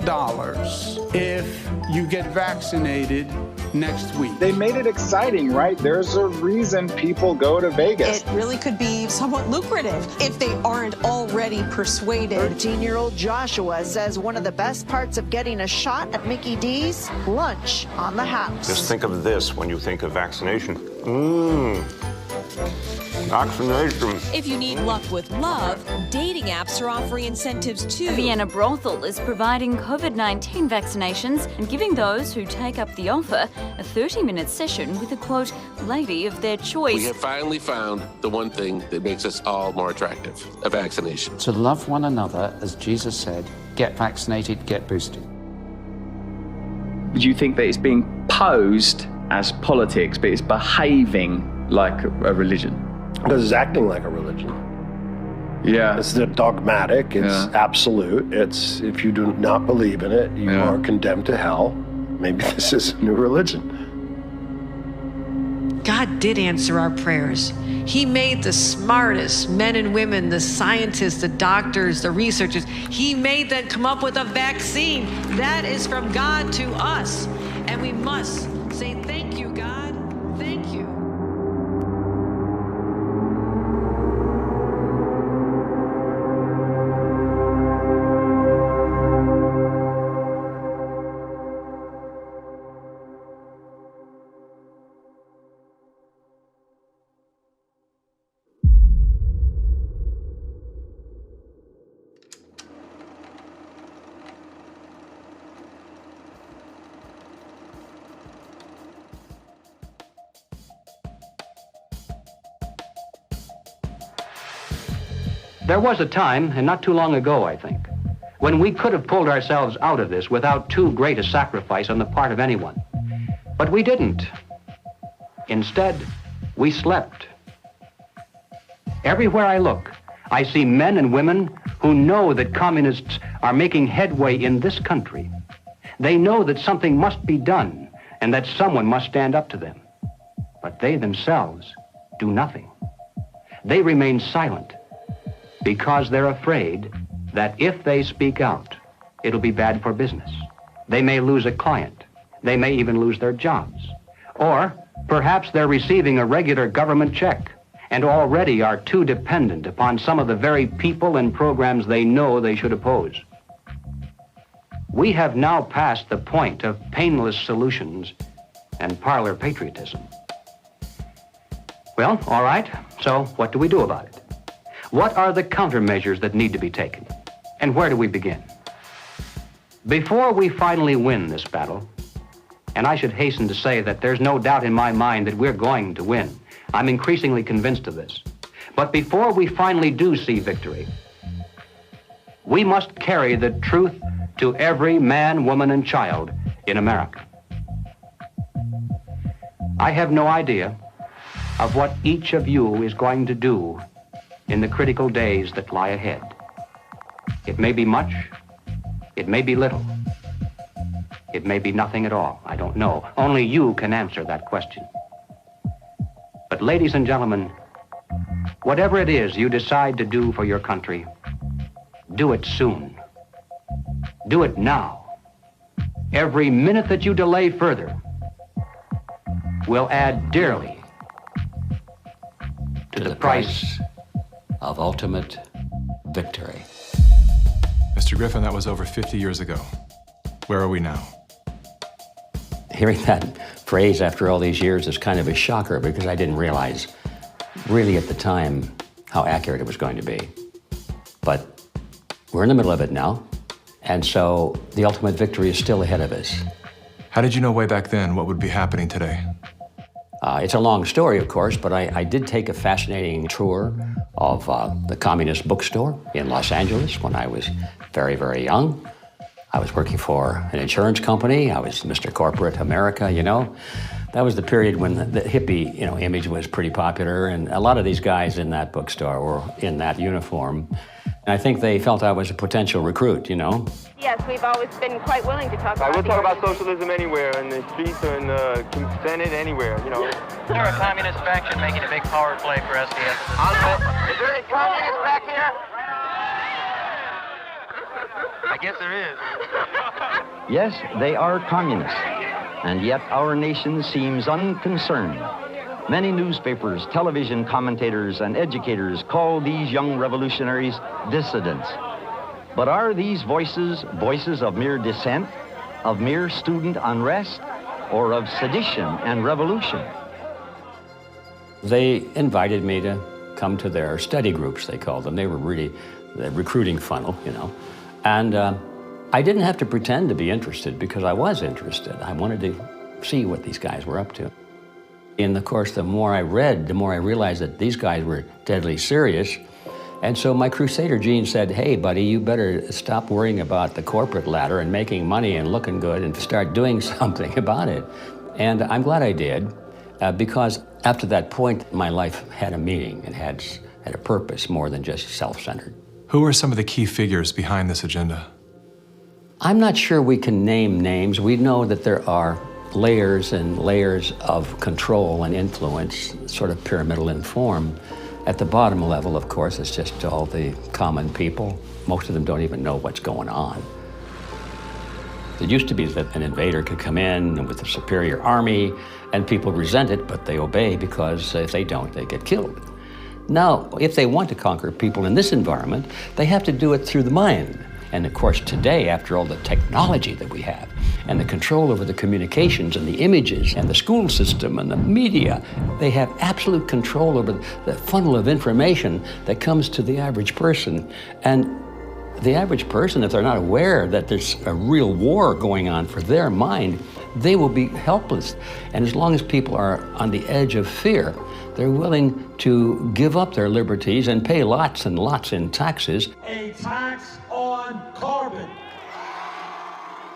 Speaker 5: if you get vaccinated next week.
Speaker 33: They made it exciting, right? There's a reason people go to Vegas.
Speaker 34: It really could be somewhat lucrative if they aren't already persuaded.
Speaker 19: 13-year-old Joshua says one of the best parts of getting a shot at Mickey D's, lunch on the house.
Speaker 35: Just think of this when you think of vaccination.
Speaker 1: Vaccination.
Speaker 31: If you need luck with love, dating apps are offering incentives too.
Speaker 3: A Vienna brothel is providing COVID-19 vaccinations and giving those who take up the offer a 30-minute session with a, quote, lady of their choice.
Speaker 4: We have finally found the one thing that makes us all more attractive, a vaccination.
Speaker 40: To love one another, as Jesus said, get vaccinated, get boosted.
Speaker 6: Do you think that it's being posed as politics, but it's behaving like a religion?
Speaker 7: Because it's acting like a religion.
Speaker 6: Yeah.
Speaker 7: It's dogmatic, it's absolute, it's if you do not believe in it, you are condemned to hell. Maybe this is a new religion.
Speaker 8: God did answer our prayers. He made the smartest men and women, the scientists, the doctors, the researchers. He made them come up with a vaccine. That is from God to us. And we must say, thank you, God. Thank you.
Speaker 9: There was a time, and not too long ago, I think, when we could have pulled ourselves out of this without too great a sacrifice on the part of anyone. But we didn't. Instead, we slept. Everywhere I look, I see men and women who know that communists are making headway in this country. They know that something must be done and that someone must stand up to them. But they themselves do nothing. They remain silent because they're afraid that if they speak out, it'll be bad for business. They may lose a client. They may even lose their jobs. Or perhaps they're receiving a regular government check and already are too dependent upon some of the very people and programs they know they should oppose. We have now passed the point of painless solutions and parlor patriotism. Well, all right, so what do we do about it? What are the countermeasures that need to be taken? And where do we begin? Before we finally win this battle, and I should hasten to say that there's no doubt in my mind that we're going to win. I'm increasingly convinced of this. But before we finally do see victory, we must carry the truth to every man, woman, and child in America. I have no idea of what each of you is going to do in the critical days that lie ahead. It may be much, it may be little, it may be nothing at all. I don't know. Only you can answer that question. But ladies and gentlemen, whatever it is you decide to do for your country, do it soon. Do it now. Every minute that you delay further will add dearly to the price
Speaker 10: of ultimate victory.
Speaker 2: Mr. Griffin, that was over 50 years ago. Where are we now?
Speaker 10: Hearing that phrase after all these years is kind of a shocker because I didn't realize really at the time how accurate it was going to be. But we're in the middle of it now, and so the ultimate victory is still ahead of us.
Speaker 2: How did you know way back then what would be happening today?
Speaker 10: It's a long story, of course, but I did take a fascinating tour of the Communist Bookstore in Los Angeles when I was very, very young. I was working for an insurance company. I was Mr. Corporate America, you know. That was the period when the hippie, image was pretty popular, and a lot of these guys in that bookstore were in that uniform. And I think they felt I was a potential recruit,
Speaker 11: Yes, we've always been quite willing to talk about
Speaker 12: we'll talk about socialism anywhere, in the streets or in the Senate, anywhere,
Speaker 13: They're a communist faction making a big power play for SDS.
Speaker 12: Is there any communists back here?
Speaker 13: I guess there is.
Speaker 14: Yes, they are communists, and yet our nation seems unconcerned. Many newspapers, television commentators, and educators call these young revolutionaries dissidents. But are these voices voices of mere dissent, of mere student unrest, or of sedition and revolution?
Speaker 10: They invited me to come to their study groups, they called them. They were really the recruiting funnel, you know. And I didn't have to pretend to be interested because I was interested. I wanted to see what these guys were up to. And of course, the more I read, the more I realized that these guys were deadly serious. And so my crusader gene said, hey, buddy, you better stop worrying about the corporate ladder and making money and looking good and start doing something about it. And I'm glad I did, because after that point, my life had a meaning and had a purpose more than just self-centered.
Speaker 2: Who are some of the key figures behind this agenda?
Speaker 10: I'm not sure we can name names. We know that there are layers and layers of control and influence, sort of pyramidal in form. At the bottom level, of course, it's just all the common people. Most of them don't even know what's going on. It used to be that an invader could come in with a superior army, and people resent it, but they obey because if they don't, they get killed. Now, if they want to conquer people in this environment, they have to do it through the mind. And of course, today, after all the technology that we have, and the control over the communications and the images and the school system and the media, they have absolute control over the funnel of information that comes to the average person. And the average person, if they're not aware that there's a real war going on for their mind, they will be helpless. And as long as people are on the edge of fear, they're willing to give up their liberties and pay lots and lots in taxes.
Speaker 1: A tax on carbon.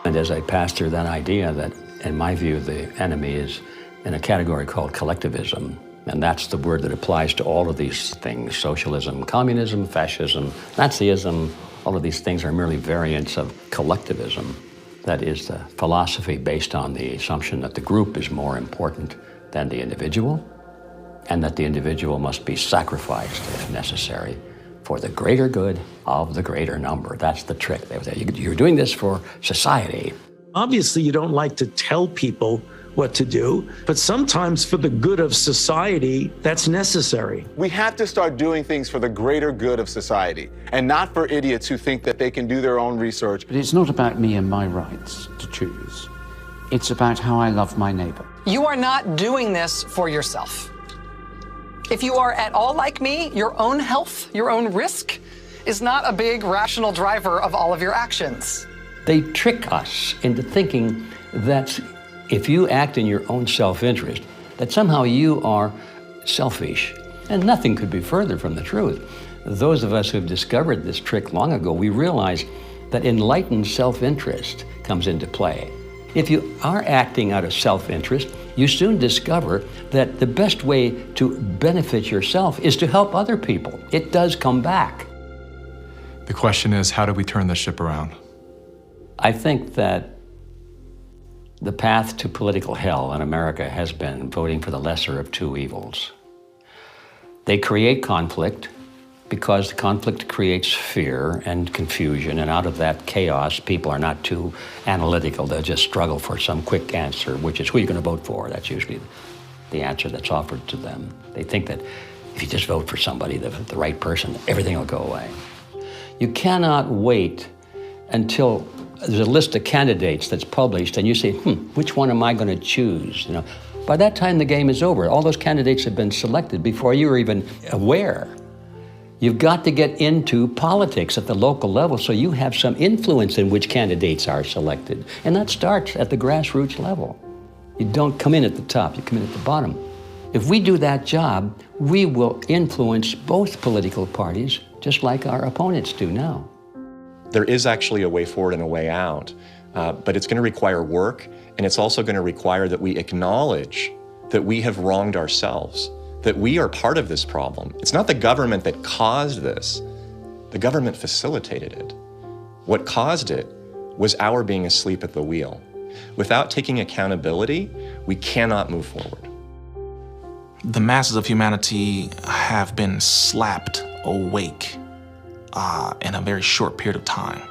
Speaker 10: And as I passed through that idea that, in my view, the enemy is in a category called collectivism, and that's the word that applies to all of these things: socialism, communism, fascism, Nazism. All of these things are merely variants of collectivism. That is the philosophy based on the assumption that the group is more important than the individual, and that the individual must be sacrificed, if necessary, for the greater good of the greater number. That's the trick. You're doing this for society.
Speaker 1: Obviously, you don't like to tell people what to do, but sometimes for the good of society, that's necessary.
Speaker 15: We have to start doing things for the greater good of society, and not for idiots who think that they can do their own research.
Speaker 16: But it's not about me and my rights to choose. It's about how I love my neighbor.
Speaker 34: You are not doing this for yourself. If you are at all like me, your own health, your own risk, is not a big rational driver of all of your actions.
Speaker 10: They trick us into thinking that if you act in your own self-interest, that somehow you are selfish. And nothing could be further from the truth. Those of us who have discovered this trick long ago, we realize that enlightened self-interest comes into play. If you are acting out of self-interest, you soon discover that the best way to benefit yourself is to help other people. It does come back.
Speaker 2: The question is, how do we turn the ship around?
Speaker 10: I think that the path to political hell in America has been voting for the lesser of two evils. They create conflict because conflict creates fear and confusion, and out of that chaos, people are not too analytical. They'll just struggle for some quick answer, which is who you're going to vote for. That's usually the answer that's offered to them. They think that if you just vote for somebody, the right person, everything will go away. You cannot wait until there's a list of candidates that's published and you say, which one am I going to choose? You know, by that time, the game is over. All those candidates have been selected before you were even aware. You've got to get into politics at the local level so you have some influence in which candidates are selected. And that starts at the grassroots level. You don't come in at the top, you come in at the bottom. If we do that job, we will influence both political parties just like our opponents do now.
Speaker 40: There is actually a way forward and a way out, but it's going to require work, and it's also going to require that we acknowledge that we have wronged ourselves, that we are part of this problem. It's not the government that caused this. The government facilitated it. What caused it was our being asleep at the wheel. Without taking accountability, we cannot move forward.
Speaker 17: The masses of humanity have been slapped awake in a very short period of time,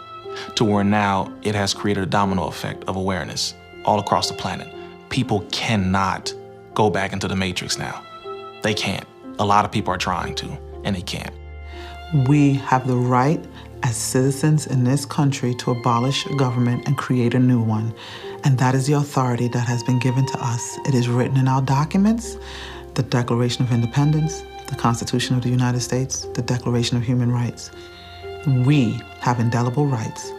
Speaker 17: to where now it has created a domino effect of awareness all across the planet. People cannot go back into the matrix now. They can't. A lot of people are trying to, and they can't.
Speaker 18: We have the right as citizens in this country to abolish government and create a new one. And that is the authority that has been given to us. It is written in our documents. the Declaration of Independence, the Constitution of the United States, the Declaration of Human Rights. We have indelible rights,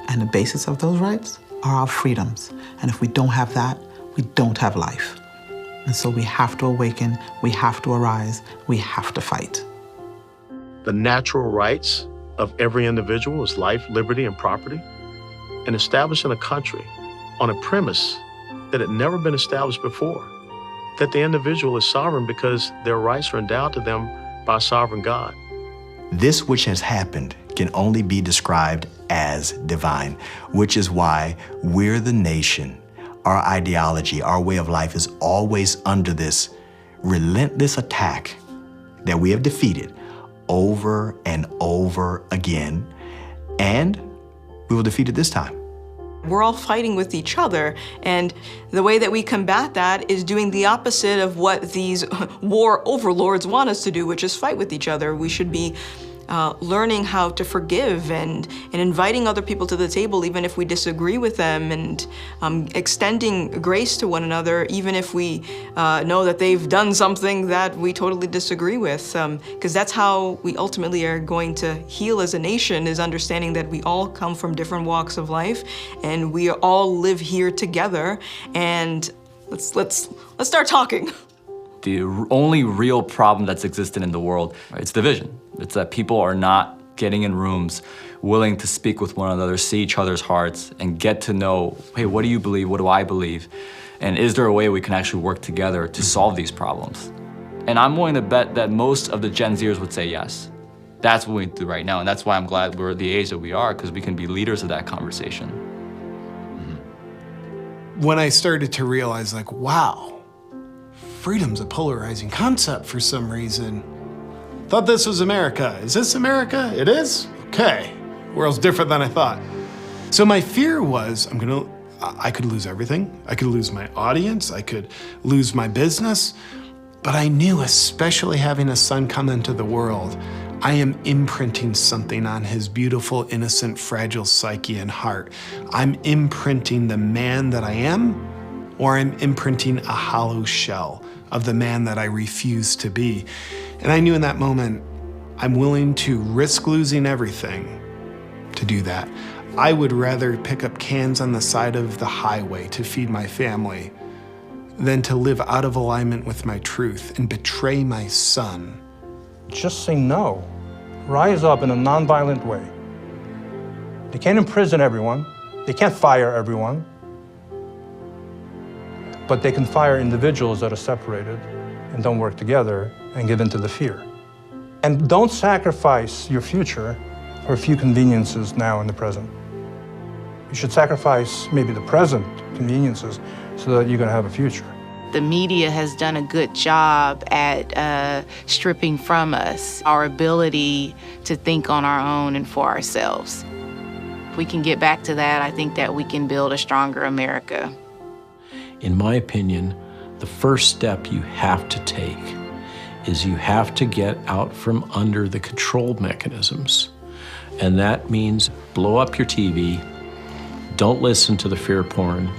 Speaker 18: and the basis of those rights are our freedoms. And if we don't have that, we don't have life. And so we have to awaken, we have to arise, we have to fight.
Speaker 5: The natural rights of every individual is life, liberty, and property. And establishing a country on a premise that had never been established before, that the individual is sovereign because their rights are endowed to them by a sovereign God.
Speaker 19: This which has happened can only be described as divine, which is why we're the nation. Our ideology, our way of life is always under this relentless attack that we have defeated over and over again, and we will defeat it this time.
Speaker 20: We're all fighting with each other, and the way that we combat that is doing the opposite of what these war overlords want us to do, which is fight with each other. We should be learning how to forgive and inviting other people to the table even if we disagree with them, and extending grace to one another even if we know that they've done something that we totally disagree with, because that's how we ultimately are going to heal as a nation, is understanding that we all come from different walks of life and we all live here together, and let's start talking.
Speaker 19: The only real problem that's existed in the world, it's division. It's that people are not getting in rooms, willing to speak with one another, see each other's hearts, and get to know, hey, what do you believe? What do I believe? And is there a way we can actually work together to solve these problems? And I'm willing to bet that most of the Gen Zers would say yes. That's what we do right now, and that's why I'm glad we're at the age that we are, because we can be leaders of that conversation.
Speaker 21: When I started to realize, like, wow, freedom's a polarizing concept for some reason. Thought this was America. Is this America? It is? Okay. World's different than I thought. So my fear was, I could lose everything. I could lose my audience. I could lose my business. But I knew, especially having a son come into the world, I am imprinting something on his beautiful, innocent, fragile psyche and heart. I'm imprinting the man that I am, or I'm imprinting a hollow shell of the man that I refuse to be. And I knew in that moment, I'm willing to risk losing everything to do that. I would rather pick up cans on the side of the highway to feed my family than to live out of alignment with my truth and betray my son.
Speaker 22: Just say no. Rise up in a nonviolent way. They can't imprison everyone. They can't fire everyone. But they can fire individuals that are separated and don't work together and give in to the fear. And don't sacrifice your future for a few conveniences now in the present. You should sacrifice maybe the present conveniences so that you're going to have a future.
Speaker 23: The media has done a good job at stripping from us our ability to think on our own and for ourselves. If we can get back to that, I think that we can build a stronger America.
Speaker 24: In my opinion, the first step you have to take is you have to get out from under the control mechanisms. And that means blow up your TV, don't listen to the fear porn,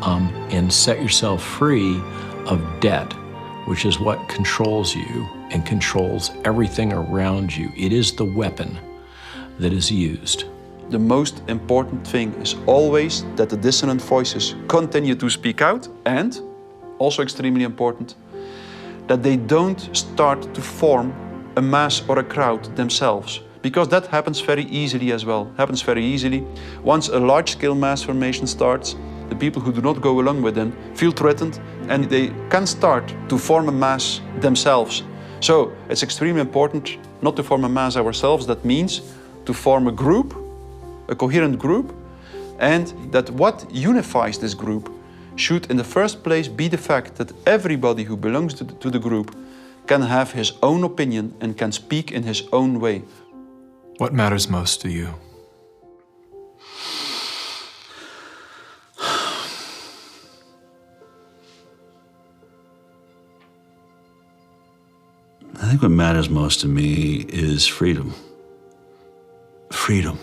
Speaker 24: and set yourself free of debt, which is what controls you and controls everything around you. It is the weapon that is used.
Speaker 25: The most important thing is always that the dissonant voices continue to speak out, and, also extremely important, that they don't start to form a mass or a crowd themselves. Because that happens very easily as well, Once a large-scale mass formation starts, the people who do not go along with them feel threatened, and they can start to form a mass themselves. So it's extremely important not to form a mass ourselves. That means to form a group, a coherent group, and that what unifies this group should in the first place be the fact that everybody who belongs to the group can have his own opinion and can speak in his own way.
Speaker 2: What matters most to you?
Speaker 26: I think what matters most to me is freedom. Freedom.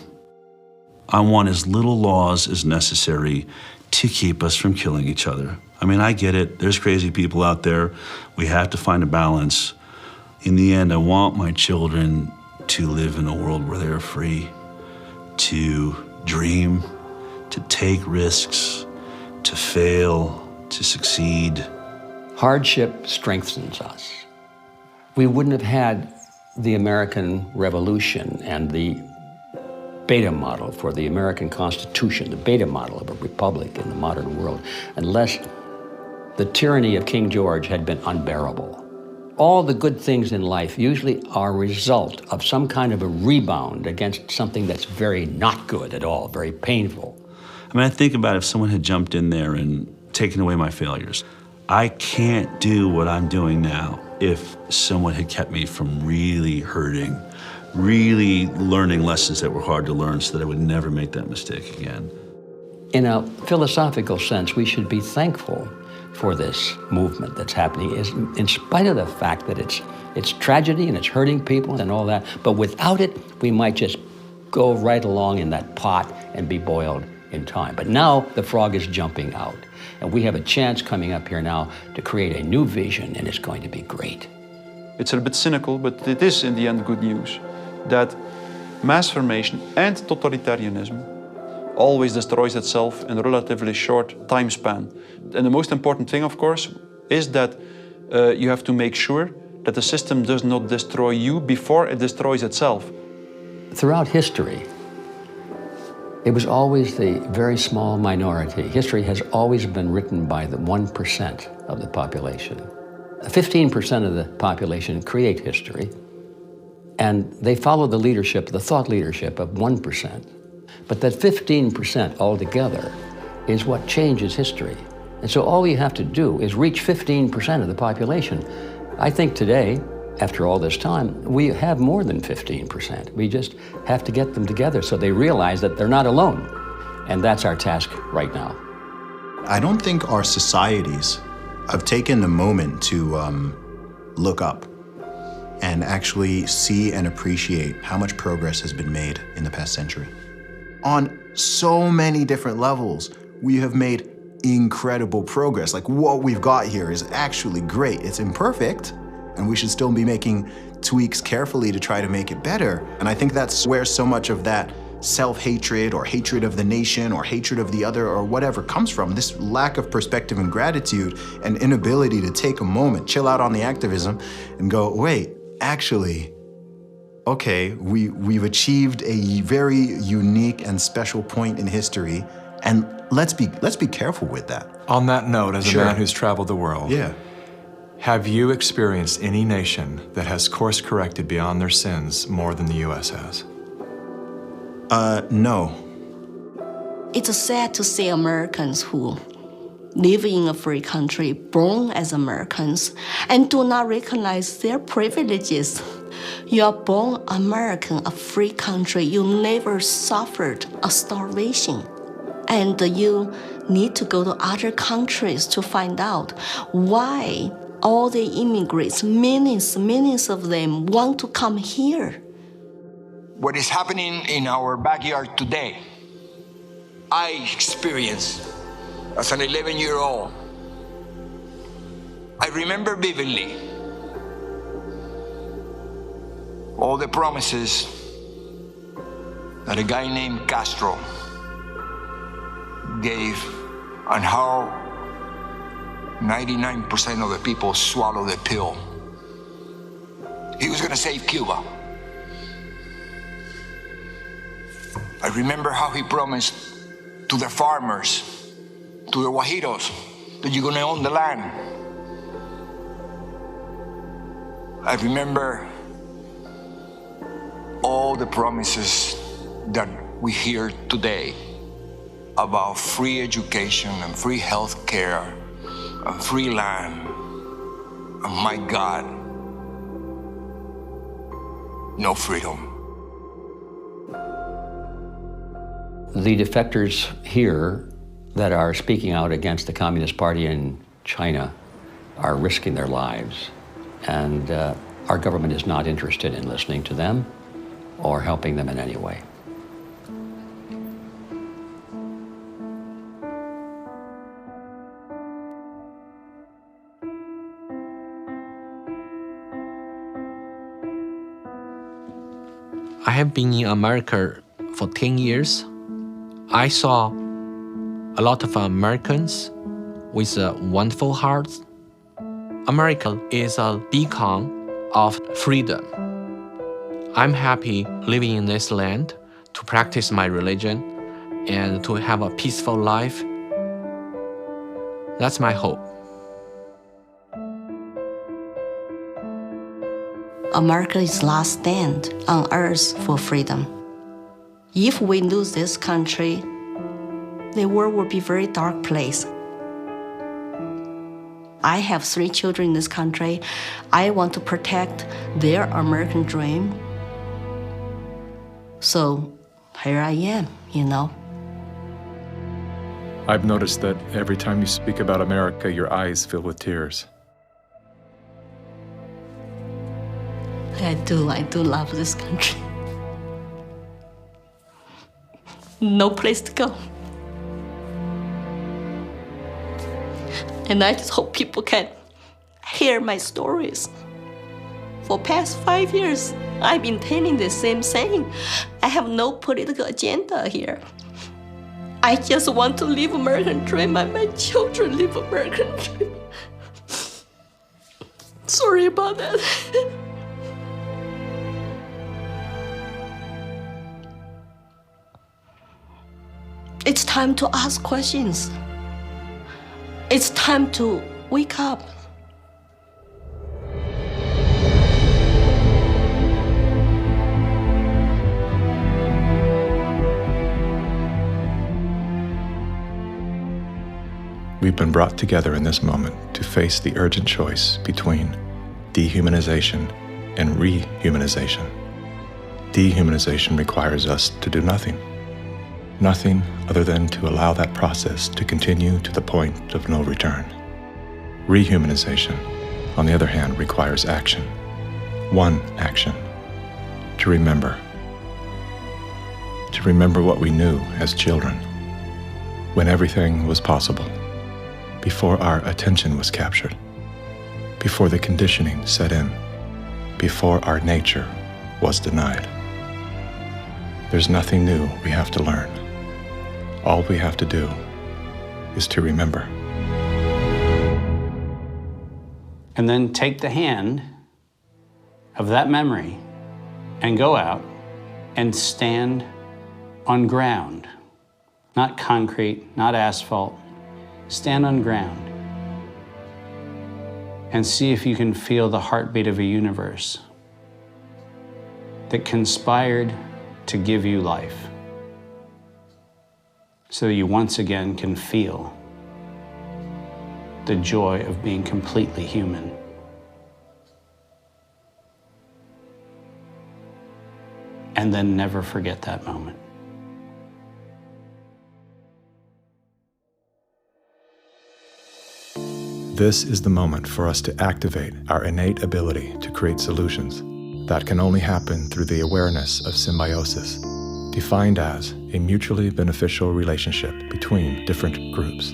Speaker 26: I want as little laws as necessary to keep us from killing each other. I mean, I get it. There's crazy people out there. We have to find a balance. In the end, I want my children to live in a world where they're free to dream, to take risks, to fail, to succeed.
Speaker 10: Hardship strengthens us. We wouldn't have had the American Revolution and the beta model for the American Constitution, the beta model of a republic in the modern world, unless the tyranny of King George had been unbearable. All the good things in life usually are a result of some kind of a rebound against something that's very not good at all, very painful.
Speaker 26: I mean, I think about if someone had jumped in there and taken away my failures. I can't do what I'm doing now if someone had kept me from really hurting, really learning lessons that were hard to learn so that I would never make that mistake again.
Speaker 10: In a philosophical sense, we should be thankful for this movement that's happening, in spite of the fact that it's tragedy and it's hurting people and all that, but without it, we might just go right along in that pot and be boiled in time. But now the frog is jumping out, and we have a chance coming up here now to create a new vision, and it's going to be great.
Speaker 25: It's a bit cynical, but it is in the end good news that mass formation and totalitarianism always destroys itself in a relatively short time span. And the most important thing, of course, is that you have to make sure that the system does not destroy you before it destroys itself.
Speaker 10: Throughout history, it was always the very small minority. History has always been written by the 1% of the population. 15% of the population create history, and they follow the leadership, the thought leadership of 1%. But that 15% altogether is what changes history. And so all we have to do is reach 15% of the population. I think today, after all this time, we have more than 15%. We just have to get them together so they realize that they're not alone. And that's our task right now.
Speaker 3: I don't think our societies have taken the moment to look up and actually see and appreciate how much progress has been made in the past century. On so many different levels, we have made incredible progress. Like, what we've got here is actually great. It's imperfect, and we should still be making tweaks carefully to try to make it better. And I think that's where so much of that self-hatred or hatred of the nation or hatred of the other or whatever comes from, this lack of perspective and gratitude and inability to take a moment, chill out on the activism and go, wait, actually, okay, we've achieved a very unique and special point in history, and let's be careful with that.
Speaker 2: On that note, as
Speaker 3: Sure.
Speaker 2: a man who's traveled the world, have you experienced any nation that has course-corrected beyond their sins more than the U.S. has?
Speaker 3: No.
Speaker 4: It's sad to see Americans who live in a free country, born as Americans, and do not recognize their privileges. You are born American, a free country. You never suffered a starvation. And you need to go to other countries to find out why all the immigrants, millions of them, want to come here.
Speaker 6: What is happening in our backyard today, I experienced as an 11-year-old. I remember vividly all the promises that a guy named Castro gave and how 99% of the people swallowed the pill. He was gonna save Cuba. I remember how he promised to the farmers, to the Guajiros, that you're gonna own the land. I remember all the promises that we hear today about free education and free health care and free land. And my God, no freedom.
Speaker 10: The defectors here that are speaking out against the Communist Party in China are risking their lives. And our government is not interested in listening to them or helping them in any way.
Speaker 24: I have been in America for 10 years. I saw a lot of Americans with wonderful hearts. America is a beacon of freedom. I'm happy living in this land to practice my religion and to have a peaceful life. That's my hope.
Speaker 4: America's last stand on earth for freedom. If we lose this country, the world will be a very dark place. I have 3 children in this country. I want to protect their American dream. So here I am, you know.
Speaker 2: I've noticed that every time you speak about America, your eyes fill with tears.
Speaker 4: I do love this country. No place to go. And I just hope people can hear my stories. For past 5 years, I've been telling the same saying. I have no political agenda here. I just want to live American dream and my children live American dream. Sorry about that. It's time to ask questions. It's time to wake up.
Speaker 2: We've been brought together in this moment to face the urgent choice between dehumanization and rehumanization. Dehumanization requires us to do nothing. Nothing other than to allow that process to continue to the point of no return. Rehumanization, on the other hand, requires action. One action: to remember. To remember what we knew as children, when everything was possible, before our attention was captured, before the conditioning set in, before our nature was denied. There's nothing new we have to learn. All we have to do is to remember.
Speaker 16: And then take the hand of that memory and go out and stand on ground. Not concrete, not asphalt. Stand on ground and see if you can feel the heartbeat of a universe that conspired to give you life, so you once again can feel the joy of being completely human. And then never forget that moment.
Speaker 2: This is the moment for us to activate our innate ability to create solutions. That can only happen through the awareness of symbiosis, defined as a mutually beneficial relationship between different groups.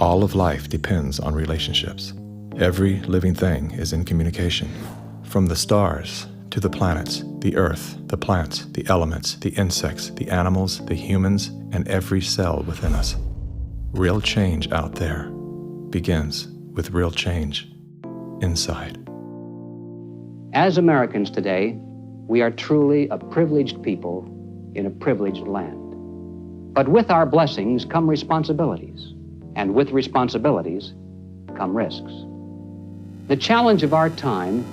Speaker 2: All of life depends on relationships. Every living thing is in communication, from the stars to the planets, the earth, the plants, the elements, the insects, the animals, the humans, and every cell within us. Real change out there begins with real change inside.
Speaker 10: As Americans today, we are truly a privileged people in a privileged land. But with our blessings come responsibilities, and with responsibilities come risks. The challenge of our time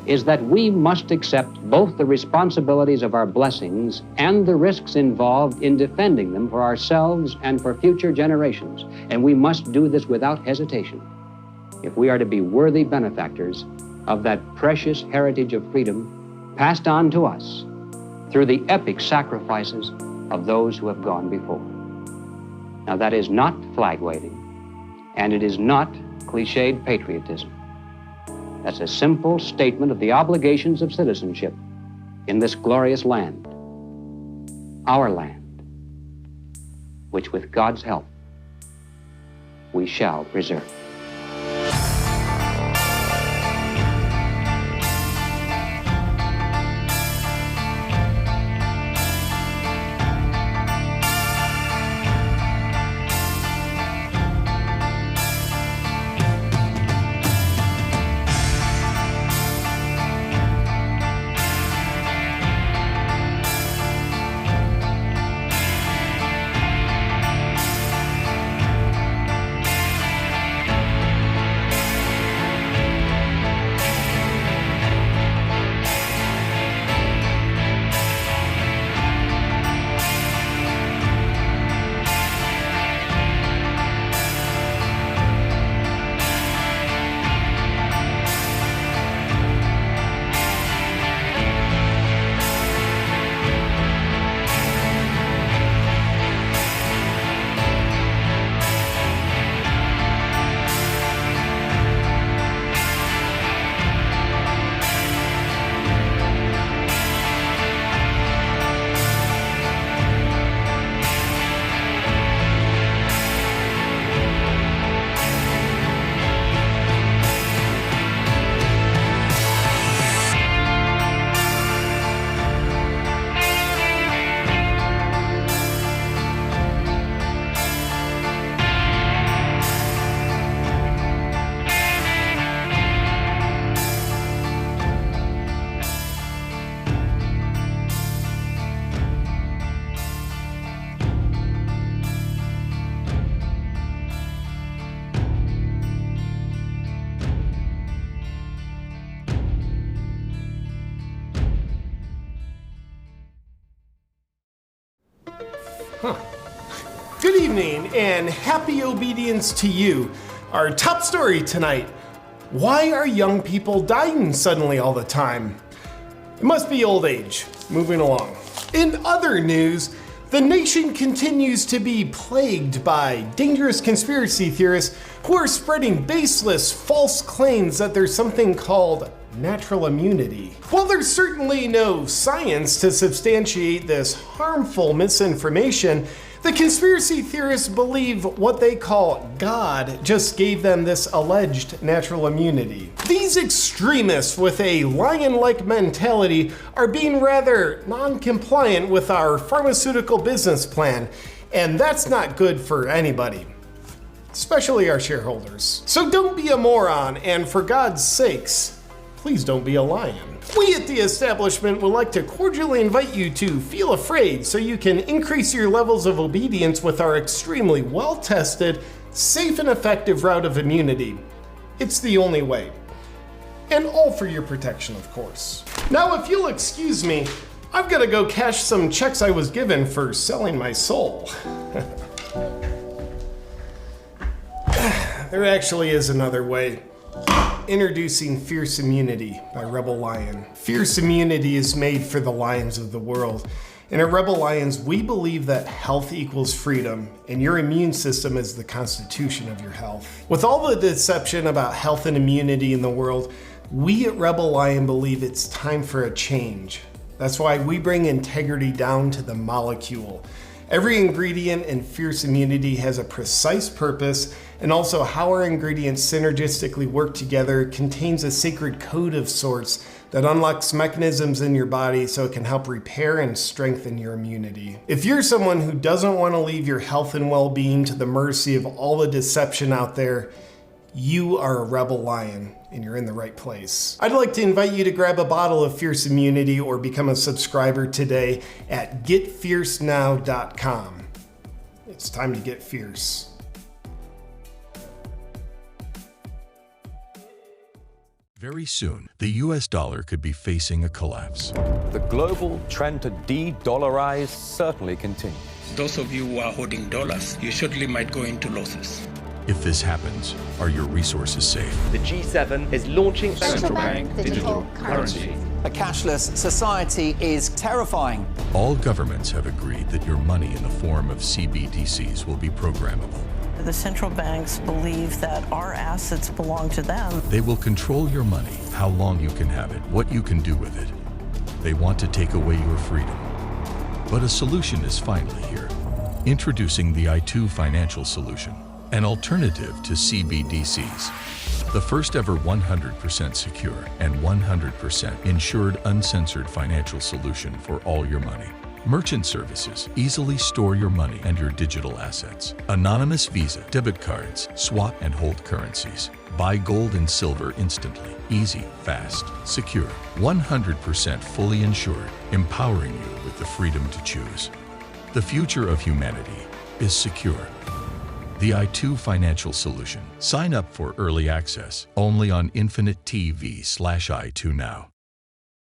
Speaker 10: is that we must accept both the responsibilities of our blessings and the risks involved in defending them for ourselves and for future generations. And we must do this without hesitation if we are to be worthy benefactors of that precious heritage of freedom passed on to us through the epic sacrifices of those who have gone before. Now, that is not flag waving, and it is not cliched patriotism. That's a simple statement of the obligations of citizenship in this glorious land, our land, which with God's help, we shall preserve.
Speaker 21: Good evening and happy obedience to you. Our top story tonight: why are young people dying suddenly all the time? It must be old age. Moving along. In other news, the nation continues to be plagued by dangerous conspiracy theorists who are spreading baseless, false claims that there's something called natural immunity. While there's certainly no science to substantiate this harmful misinformation, the conspiracy theorists believe what they call God just gave them this alleged natural immunity. These extremists with a lion-like mentality are being rather non-compliant with our pharmaceutical business plan, and that's not good for anybody, especially our shareholders. So don't be a moron, and for God's sakes, please don't be a lion. We at the establishment would like to cordially invite you to feel afraid so you can increase your levels of obedience with our extremely well-tested, safe and effective route of immunity. It's the only way. And all for your protection, of course. Now, if you'll excuse me, I've got to go cash some checks I was given for selling my soul. There actually is another way. Introducing Fierce Immunity by Rebel Lion. Fierce Immunity is made for the lions of the world. And at Rebel Lions, we believe that health equals freedom, and your immune system is the constitution of your health. With all the deception about health and immunity in the world, we at Rebel Lion believe it's time for a change. That's why we bring integrity down to the molecule. Every ingredient in Fierce Immunity has a precise purpose, and also how our ingredients synergistically work together contains a sacred code of sorts that unlocks mechanisms in your body so it can help repair and strengthen your immunity. If you're someone who doesn't want to leave your health and well-being to the mercy of all the deception out there, you are a Rebel Lion, and you're in the right place. I'd like to invite you to grab a bottle of Fierce Immunity or become a subscriber today at getfiercenow.com. It's time to get fierce.
Speaker 1: Very soon, the US dollar could be facing a collapse.
Speaker 7: The global trend to de-dollarize certainly continues.
Speaker 8: Those of you who are holding dollars, you surely might go into losses.
Speaker 1: If this happens, are your resources safe?
Speaker 9: The G7 is launching
Speaker 11: central bank digital currency.
Speaker 9: A cashless society is terrifying.
Speaker 1: All governments have agreed that your money in the form of CBDCs will be programmable.
Speaker 12: The central banks believe that our assets belong to them.
Speaker 1: They will control your money, how long you can have it, what you can do with it. They want to take away your freedom. But a solution is finally here. Introducing the i2 Financial Solution, an alternative to CBDCs. The first ever 100% secure and 100% insured uncensored financial solution for all your money. Merchant services easily store your money and your digital assets. Anonymous Visa, debit cards, swap and hold currencies. Buy gold and silver instantly. Easy, fast, secure. 100% fully insured, empowering you with the freedom to choose. The future of humanity is secure. The i2 Financial Solution. Sign up for early access only on Infinite TV/i2 now.